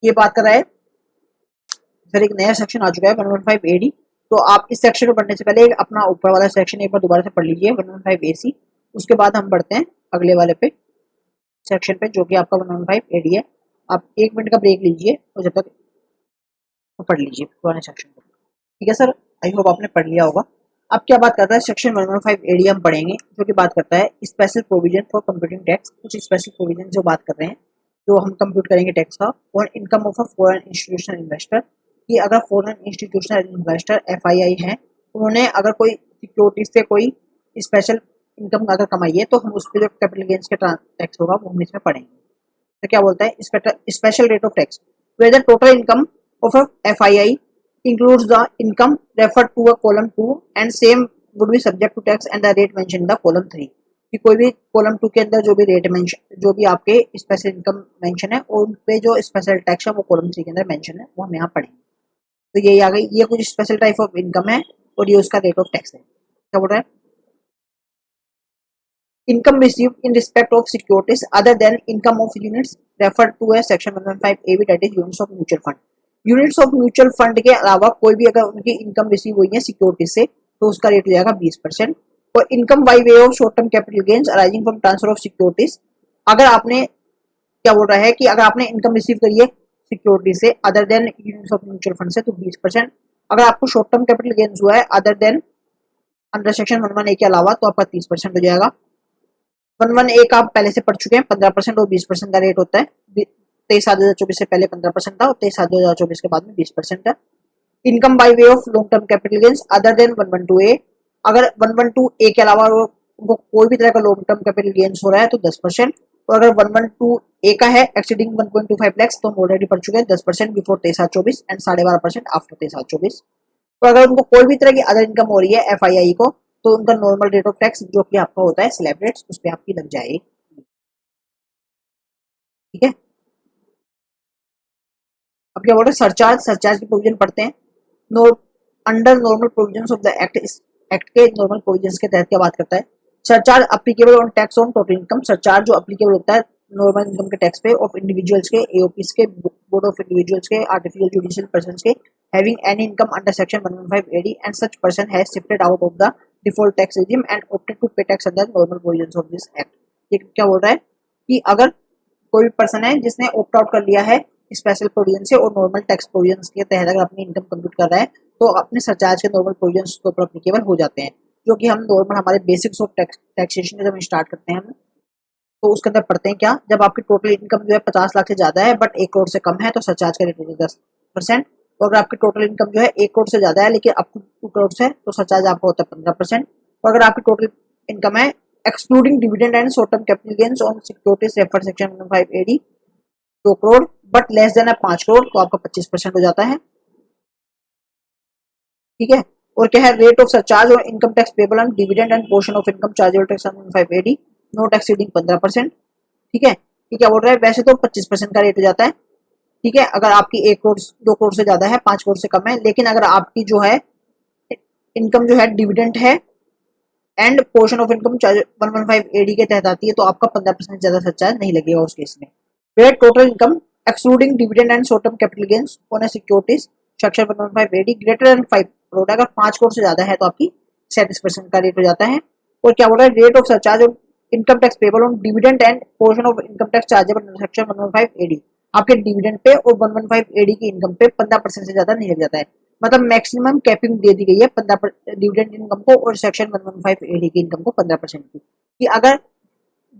ये बात कर रहा है। फिर एक नया सेक्शन आ चुका है 115 एडी, तो आप इस सेक्शन को पढ़ने से पहले अपना ऊपर वाला सेक्शन एक बार दोबारा से पढ़ लीजिए 115 एसी, उसके बाद हम बढ़ते हैं अगले वाले पे सेक्शन पे जो कि आपका 115 एडी है। आप 1 मिनट का ब्रेक लीजिए और जब तक पढ़ लीजिए पुराने सेक्शन को। ठीक है सर, आई होप आपने पढ़ लिया होगा। अब क्या बात करता है सेक्शन 115 एडी हम पढ़ेंगे, जो कि बात करता है special provision for computing tax, कुछ स्पेशल प्रोविजन जो बात कर रहे हैं जो हम कंप्यूट करेंगे टैक्स का और income of a foreign institutional investor, कि अगर फॉरेन इंस्टीट्यूशनल इन्वेस्टर एफआईआई हैं, उन्होंने अगर कोई सिक्योरिटीज से कोई स्पेशल इनकम अगर कमाई है तो हम उस पर जो कैपिटल गेन्स का टैक्स होगा वो हम इसमें पढ़ेंगे। तो क्या बोलता है, special rate of tax where the total income of a FII includes the income referred to a column 2 and same would be subject to tax and the rate mentioned in the column 3, कि कोई भी column 2 के अंदर जो भी rate mention, जो भी आपके स्पेशल इनकम मेंशन है और उन पे जो स्पेशल टैक्स है वो कॉलम 3 के अंदर मेंशन है, वो हम यहाँ पढ़ेंगे। तो ये आ गई, ये कुछ स्पेशल टाइप ऑफ इनकम है और ये उसका रेट ऑफ टैक्स है। क्या बोल रहा है, income received in respect of securities other than income of units referred to a section 115 AB that is units of mutual fund. Units of mutual fund के अलावा कोई भी अगर उनकी इनकम रिसीव हुई है सिक्योरिटीज से तो उसका रेट हो जाएगा 20%। और income by way of short term capital gains arising from transfer of securities, अगर आपने, क्या बोल रहा है कि अगर आपने इनकम रिसीव करी है सिक्योरिटी से other than units of mutual fund से तो 20%। अगर आपको शॉर्ट टर्म कैपिटल गेन्स हुआ है other then under section 11A के अलावा तो आपका 30% हो जाएगा। 11A का आप पहले से पढ़ चुके हैं, 15% और 20% का रेट होता है। 23/7/2024 से पहले 15% था और 23/7/2024 के बाद में 20% है। Income by way of long term capital gains other than 112A, अगर 112A के अलावा उनको कोई भी तरह का लॉन्ग टर्म कैपिटल गेन्स हो रहा है तो 10%, और अगर 112A का है एक्सीडिंग 1.25 लाख तो हम ऑलरेडी पढ़ चुके हैं 10% बिफोर 23/7/24 एंड 12.5% आफ्टर 23/7/24। तो अगर उनको कोई भी तरह की अदर इनकम हो रही है एफआईआई को तो उनका नॉर्मल रेट ऑफ टैक्स जो कि आपका होता है स्लैब रेट्स, उस पर आपकी लग जाएगी। ठीक है, अब क्या बोल रहे हैं, सरचार्ज, सरचार्ज की प्रोविजन पढ़ते हैं। Under normal provisions of the act के नॉर्मल प्रोविजंस के तहत क्या बात करता है, surcharge applicable on tax on total income, surcharge जो अप्लीकेबल होता है नॉर्मल इनकम के टैक्स पे ऑफ इंडिविजुअल्स के, एओपीस के, बोर्ड ऑफ इंडिविजुअल्स के, आर्टिफिशियल जुडिशियल पर्संस के having any income under section 115 AD and such person has shifted out of the default tax regime and opted to पे tax under normal provisions of this act. ये क्या बोल रहा है कि अगर कोई भी पर्सन है जिसने ऑप्ट आउट कर लिया है स्पेशल प्रोविजन से और नॉर्मल टैक्स प्रोविजन के तहत अगर अपनी इनकम कंप्यूट कर रहा है तो अपने सरचार्ज के नॉर्मल प्रोविजन के ऊपर अप्लीकेबल हो जाते हैं, जो कि हम नॉर्मल हमारे बेसिक्स ऑफ टैक्सेशन जब स्टार्ट करते हैं हम तो उसके अंदर पढ़ते हैं क्या, जब आपकी टोटल इनकम जो है 50 लाख से ज्यादा है बट 1 करोड़ से कम है तो सरचार्ज का रेट होता है 10%, और अगर आपकी टोटल इनकम जो है 1 करोड़ से ज्यादा है लेकिन अप टू 2 करोड़ से तो सरचार्ज आपका होता है 15%, और अगर आपकी टोटल इनकम है excluding dividend and short term capital gains on securities refer section 115 AD 2 crore but less than 5 crore तो आपका 25% हो जाता है। ठीक है, और क्या है, रेट ऑफ सरचार्ज और income tax payable on dividend and portion of income chargeable tax on 115 AD not exceeding 15%। ठीक है, ये क्या बोल रहा है, वैसे तो 25% का रेट हो जाता है। ठीक है, अगर आपकी 1 करोड़ 2 करोड़ से ज्यादा है, 5 करोड़ से कम है, लेकिन अगर आपकी जो है इनकम जो है डिविडेंड है and portion of income 115 AD के तहत आती है तो आपका 15% ज्यादा सरचार्ज नहीं लगेगा उस केस में। Rate total income excluding dividend and short term capital gains on A securities section 115 AD greater than 5 crore, अगर 5 करोड़ से ज्यादा है तो आपकी 37% का रेट हो जाता है। और क्या बोल रहा है, rate of surcharge on income tax payable on dividend and portion of income tax chargeable under section 115 AD आपके डिविडेंड पे और 115 एडी की इनकम पे 15% से ज्यादा नहीं लग जाता है। मतलब मैक्सिमम कैपिंग दे दी गई है 15 डिविडेंड इनकम को और सेक्शन 115 एडी की इनकम को 15% की, कि अगर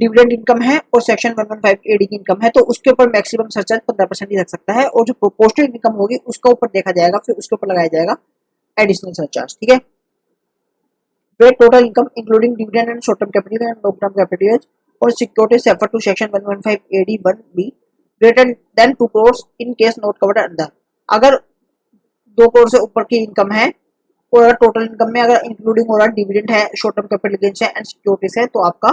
डिविडेंड इनकम है और सेक्शन 115 एडी की इनकम है तो उसके ऊपर मैक्सिमम सरचार्ज 15% ही लग सकता है, और जो प्रोपोर्शनल इनकम होगी उसका ऊपर देखा जाएगा, फिर उसके ऊपर लगाया जाएगा एडिशनल सरचार्ज। ठीक है। Where total income including dividend and short-term capital and long-term capital or securities refer to section 115 AD 1B greater than 2 crores in case not covered under। अगर 2 करोड़ से ऊपर की इनकम है और अगर टोटल इनकम में अगर इंक्लूडिंग हो रहा डिविडेंड है, शॉर्ट टर्म कैपिटल गेन्स है एंड सिक्योरिटीज है, तो आपका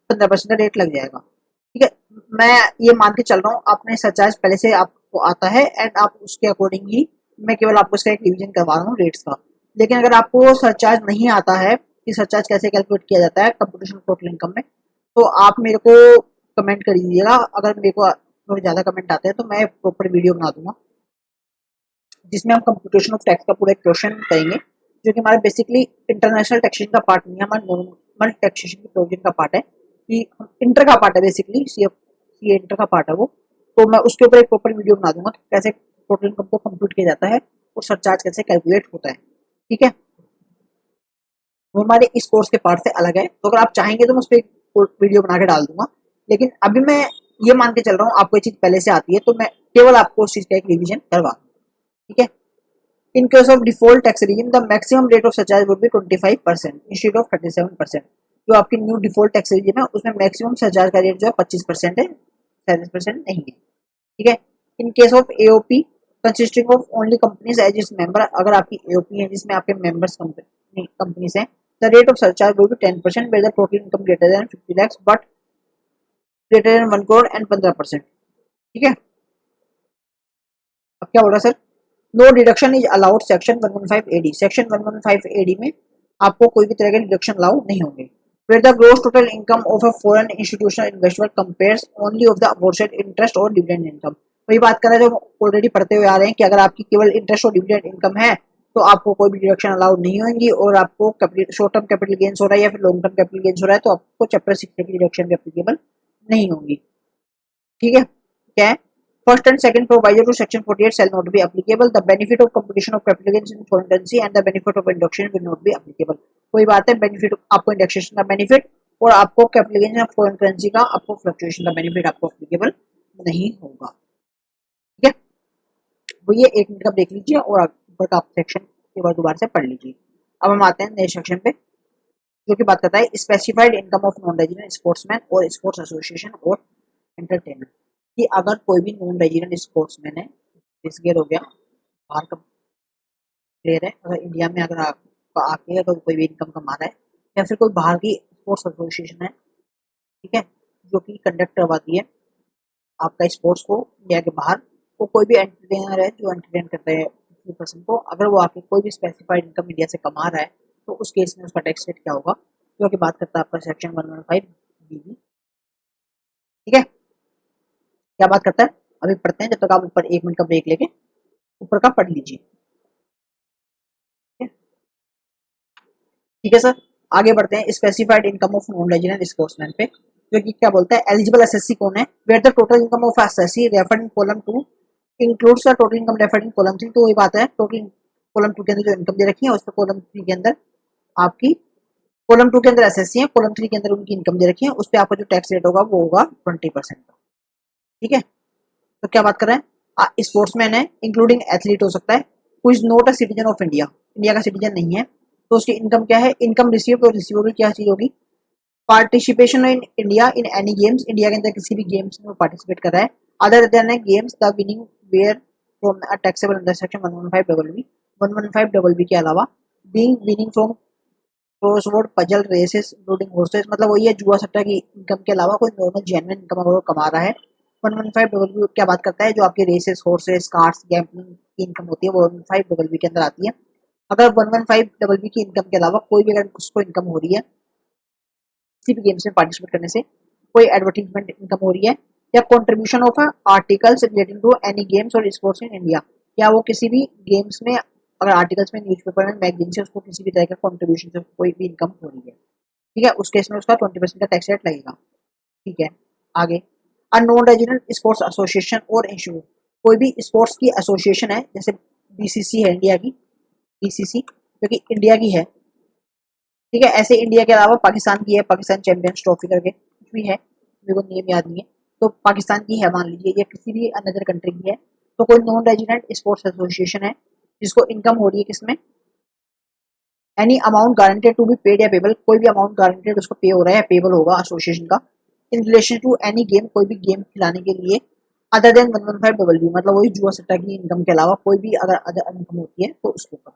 15% का रेट लग जाएगा। ठीक है। मैं ये मान के चल रहा हूँ आपने सरचार्ज पहले से आपको आता है एंड आप उसके अकॉर्डिंग ही, मैं केवल आपको इसका एक रिवीजन करवा रहा हूँ रेट्स का। लेकिन अगर आपको सरचार्ज नहीं आता है कि सरचार्ज कैसे कैलकुलेट किया जाता है कंप्यूटेशन टोटल इनकम में, तो आप मेरे को कमेंट कर दीजिएगा। अगर मेरे को थोड़े ज्यादा कमेंट आते हैं तो मैं प्रॉपर वीडियो बना दूंगा जिसमें हम कंप्यूटेशन ऑफ टैक्स का पूरा एक क्वेश्चन करेंगे, जो कि हमारा बेसिकली इंटरनेशनल टैक्सेशन का पार्ट नहीं है, हमारा नॉर्मल टैक्सेशन की प्रोविजन का पार्ट है, कि इंटर का पार्ट है बेसिकली, सी इंटर का पार्ट है वो। तो मैं उसके ऊपर एक प्रॉपर वीडियो बना दूंगा कैसे टोटल इनकम को कंप्यूट किया जाता है और सरचार्ज कैसे कैलकुलेट होता है। ठीक है। वो हमारे इस कोर्स के पार्ट से अलग है, तो अगर आप चाहेंगे तो मैं उस पर वीडियो बना के डाल दूंगा। लेकिन अभी मैं ये मान के चल रहा हूँ आपको ये चीज पहले से आती है, तो मैं केवल आपको उस चीज का एक रिविजन करवा दूँ। ठीक है। In case of default tax regime, the maximum rate of surcharge would be 25% instead of 37%। जो आपकी न्यू डिफॉल्ट टैक्स regime है उसमें मैक्सिमम सरचार्ज का रेट जो है 25% है, 37% नहीं है। ठीक है। In case of AOP consisting of only companies as its member, अगर आपकी एओपी है जिसमें आपके मेंबर्स कंपनीज हैं, the rate of surcharge will be 10% where the total income greater than 50 lakhs but greater than 1 crore and 15%। ठीक है। अब क्या बोल रहा है sir? No deduction is allowed section 115 AD. Section 115 AD में आपको कोई भी तरह के डिडक्शन अलाउ नहीं होंगे। Where the gross total income of a foreign institutional investor compares only of the aforesaid interest और dividend income। वही बात कर रहे हैं जो ऑलरेडी पढ़ते हुए आ रहे हैं कि अगर आपकी केवल इंटरेस्ट और डिविडेंड इनकम है तो आपको कोई भी डिडक्शन अलाउड नहीं होंगी, और आपको शॉर्ट टर्म कैपिटल गेन्स हो रहा है या फिर लॉन्ग टर्म कैपिटल गेन्स हो रहा है तो आपको चैप्टर 6 की डिडक्शन भी एप्लीकेबल नहीं होंगी। ठीक है। क्या है? First and second proviso to section 48 shall not be applicable. The benefit of computation of capital gains in foreign currency and the benefit of induction will not be applicable। कोई बात है, बेनिफिट आपको इंडेक्सेशन का benefit और आपको capital gains या foreign currency का आपको फ्लक्चुएशन का बेनिफिट आपको एप्लीकेबल नहीं होगा। ठीक है। वो ये एक मिनट का देख लीजिए और ऊपर का आप सेक्शन के बाद दोबारा से पढ़ लीजिए। अब हम आते हैं नए सेक्शन पे जो कि बात करता है specified income of non resident sportsman और स्पोर्ट्स एसोसिएशन और एंटरटेनर। कि अगर कोई भी नॉन रेजिडेंट स्पोर्ट्समैन है, डिसगेयर हो गया, बाहर का प्लेयर है, अगर इंडिया में अगर आके अगर कोई भी इनकम कमा रहा है, या फिर कोई बाहर की स्पोर्ट्स एसोसिएशन है, ठीक है, जो कि कंडक्ट करवाती है आपका स्पोर्ट्स को इंडिया के बाहर, वो कोई भी एंटरटेनर है जो एंटरटेन करते हैं किसी पर्सन को, अगर वो आके कोई भी स्पेसिफाइड इनकम इंडिया से कमा रहा है तो उस केस में उसका टैक्स रेट क्या होगा, जो कि बात करता है आपका सेक्शन 115 बीबी। ठीक है। क्या बात करता है अभी पढ़ते हैं, जब तक आप ऊपर 1 मिनट का ब्रेक लेके ऊपर का पढ़ लीजिए। ठीक है सर, आगे बढ़ते हैं specified income of non resident sportsman पे, जो कि क्या बोलता है एलिजिबल एसएससी कौन है, where the total income of SSC referred in column 2 includes the total income referred in column 3। तो वही बात है, टोटल कॉलम 2 के अंदर जो इनकम दे रखी है उस पर कॉलम 3 के अंदर आपकी, कॉलम 2 के अंदर एसएससी है, कॉलम 3 के अंदर उनकी इनकम दे रखी है, उस पर आपका जो टैक्स रेट होगा वो होगा 20%। ठीक है। तो क्या बात कर रहे हैं, स्पोर्ट्समैन है इंक्लूडिंग एथलीट हो सकता है, who is not a citizen of India, India का सिटीजन नहीं है, तो उसकी इनकम क्या है, इनकम रिसीव और रिसीवेबल क्या चीज होगी, participation in India in any games, India के अंदर किसी भी गेम्स में पार्टिसिपेट कर रहा है, other than a games the winning where from a taxable under section 115 double B के अलावा being winning from crossword puzzle races including horses, मतलब वही है जुआ सट्टा की इनकम के अलावा कोई नॉर्मल जेन्युइन इनकम अगर वो कमा रहा है। 115 डबल बी क्या बात करता है, जो आपके रेसेस हॉर्सेस कार्ड्स गैम्बलिंग की इनकम होती है वो 115 डबल बी के अंदर आती है। अगर 115 डबल बी की इनकम के अलावा कोई भी अगर उसको इनकम हो रही है किसी भी गेम्स में पार्टिसिपेट करने से, कोई एडवर्टीजमेंट इनकम हो रही है, या contribution of articles relating to any games और स्पोर्ट्स इन इंडिया, या वो किसी भी गेम्स में अगर आर्टिकल्स में न्यूज़पेपर में मैगजीन से उसको किसी भी तरह का कंट्रीब्यूशन से कोई भी इनकम हो रही है, ठीक है, उस केस में उसका 20% का टैक्स रेट लगेगा। ठीक है। आगे अ नॉन रेजिडेंट स्पोर्ट्स एसोसिएशन और इंस्टीट्यूट, कोई भी स्पोर्ट्स की एसोसिएशन है, जैसे बीसीसी है इंडिया की, बीसीसी जो कि इंडिया की है, ठीक है। ऐसे इंडिया के अलावा पाकिस्तान की है, पाकिस्तान चैंपियंस ट्रॉफी करके कुछ भी है, मेरे को नेम याद नहीं है, तो पाकिस्तान की है मान लीजिए, या किसी भी अनदर कंट्री की है। तो कोई नॉन रेजिडेंट स्पोर्ट्स एसोसिएशन है जिसको इनकम हो रही है किसमें, any amount guaranteed to be paid या पेबल, कोई भी अमाउंट गारंटेड उसको पे हो रहा है या पेबल होगा एसोसिएशन का, in relation to any game, कोई भी गेम खिलाने के लिए, अदर देन 115 डब्ल्यू, मतलब वही जुआ सट्टा की इनकम के अलावा कोई भी अगर अदर इनकम होती है तो उसके ऊपर।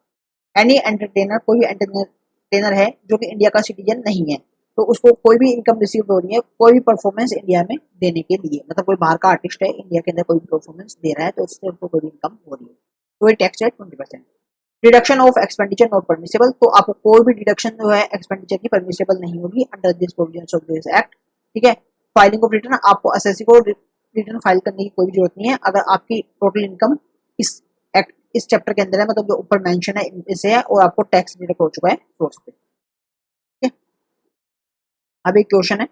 एनी एंटरटेनर, कोई भी एंटरटेनर है जो कि इंडिया का सिटीजन नहीं है, तो उसको कोई भी इनकम रिसीव हो रही है कोई भी परफॉर्मेंस इंडिया में देने के लिए, मतलब कोई बाहर का आर्टिस्ट है इंडिया के अंदर कोई भी परफॉर्मेंस दे रहा है तो उससे उसको कोई भी इनकम हो रही है, तो ये टैक्स है 20%। Deduction of expenditure not permissible, तो आपको कोई भी डिडक्शन जो है एक्सपेंडिचर की परमिसेबल नहीं होगी under this provisions of this act, ठीक है। फाइलिंग ऑफ रिटर्न, आपको एसएससी को रिटर्न फाइल करने की कोई भी जरूरत नहीं है अगर आपकी टोटल इनकम इस एक्ट इस चैप्टर के अंदर है, मतलब जो ऊपर मेंशन है इसे है और आपको टैक्स डिडक्ट हो चुका है सोर्स पे, ठीक है। अब एक क्वेश्चन है,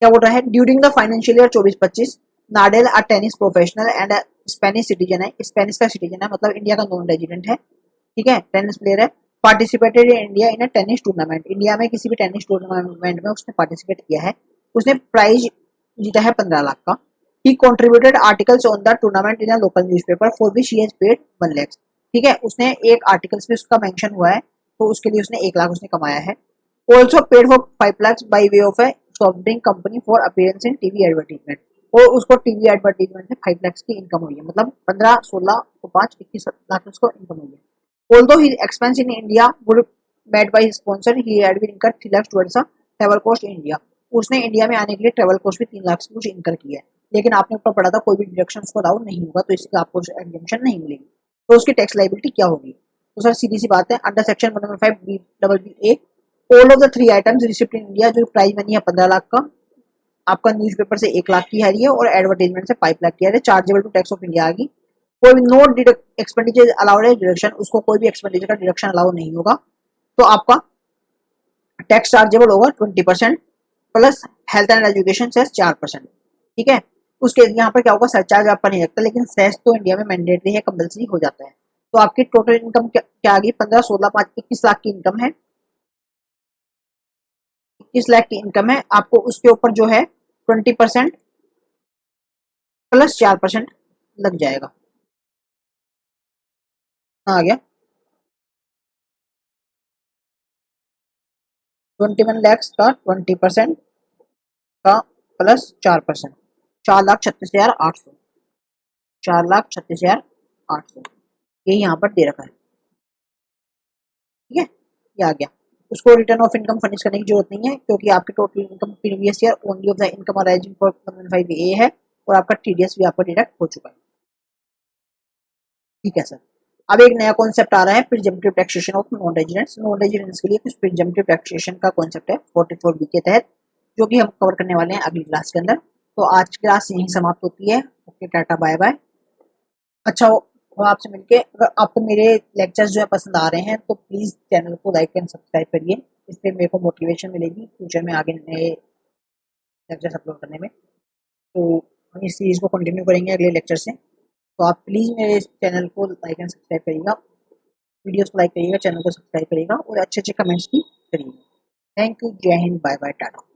क्या बोल रहा है, during the financial year 24-25 Nadal a tennis professional and Spanish citizen है, स्पेनिश का सिटीजन है, मतलब इंडिया का नॉन रेजिडेंट है, ठीक है, टेनिस प्लेयर है, participated in India in a tennis tournament, India में किसी भी टेनिस टूर्नामेंट में उसने पार्टिसिपेट किया है, उसने प्राइज जीता है 15 लाख का। He contributed articles on the tournament in a local newspaper for which he has paid 1 lakh, ठीक है, उसने एक आर्टिकल्स में उसका मेंशन हुआ है तो उसके लिए उसने 1 लाख उसने कमाया है। Also paid for 5 lakh by way of A soft drink company for appearance in TV advertisement, और उसको टीवी एडवर्टीजमेंट से 5 लाख की इनकम हुई है, मतलब 15, 16 और 5, 21 लाख उसको इनकम हुई है। Although his expense in India would made by his sponsor, he had been incurred 3 lakh towards a travel cost in India, उसने इंडिया में आने के लिए ट्रैवल कॉस्ट भी 3 लाख से कुछ इनकर किया है, लेकिन आपने ऊपर पढ़ा था कोई भी डिडक्शन उसको अलाउ नहीं होगा तो इससे आपको एग्जम्पशन नहीं मिलेगी, तो उसकी टैक्स लायबिलिटी क्या होगी। तो सर सीधी सी बात है, under section 115 B double B A all of the 3 items receipt in India, जो प्राइज मनी है 15 लाख का, आपका न्यूज़पेपर से 1 लाख की आ रही है और एडवर्टाइजमेंट से 5 लाख की आ रही है, chargeable to tax of India आ गई। कोई भी नो एक्सपेंडिचर अलाउड है डिडक्शन, उसको कोई भी एक्सपेंडिचर का डिडक्शन अलाउ नहीं होगा, तो आपका टैक्स चार्जेबल होगा 20% plus health and education cess 4%, ठीक है। उसके यहाँ पर क्या होगा, सरचार्ज आपका नहीं लगता, लेकिन सेस तो इंडिया में मैंडेटरी है, कंपल्सरी हो जाता है। तो आपकी टोटल इनकम क्या आ गई, 15, 16, 5, 21 लाख की इनकम है, 21 लाख की इनकम है, आपको उसके ऊपर जो है 20% प्लस 4% लग जाएगा, आ गया 21 लैक्स का 20% का प्लस 4%, 4,36,800, 4,36,800 ये यहाँ पर दे रखा है, ठीक है, ये आ गया। उसको रिटर्न ऑफ इनकम फर्निश करने की जरूरत नहीं है क्योंकि आपकी total income previous year only of the income arising for 115 ए है और आपका टीडीएस भी आपका डिडक्ट हो चुका है, ठीक है सर। अब एक नया कॉन्सेप्ट आ रहा है, presumptive taxation of non residents, non residents के लिए कुछ प्रिजम्पटिव टैक्सेशन का कॉन्सेप्ट है 44 बी के तहत, जो कि हम कवर करने वाले हैं अगली क्लास के अंदर। तो आज की क्लास यहीं समाप्त होती है, ओके टाटा बाय बाय। अच्छा हो आपसे मिलके, अगर आपको मेरे लेक्चर्स जो है पसंद आ रहे हैं तो प्लीज़ चैनल को लाइक एंड सब्सक्राइब करिए, इससे मेरे को मोटिवेशन मिलेगी फ्यूचर में आगे नए लेक्चर्स अपलोड करने में। तो हम इस सीरीज़ को कंटिन्यू करेंगे अगले लेक्चर से, तो आप प्लीज़ मेरे चैनल को लाइक एंड सब्सक्राइब करिएगा, वीडियोस को लाइक करिएगा, चैनल को सब्सक्राइब करिएगा और अच्छे अच्छे कमेंट्स भी करिएगा। थैंक यू, जय हिंद, बाय बाय, टाटा।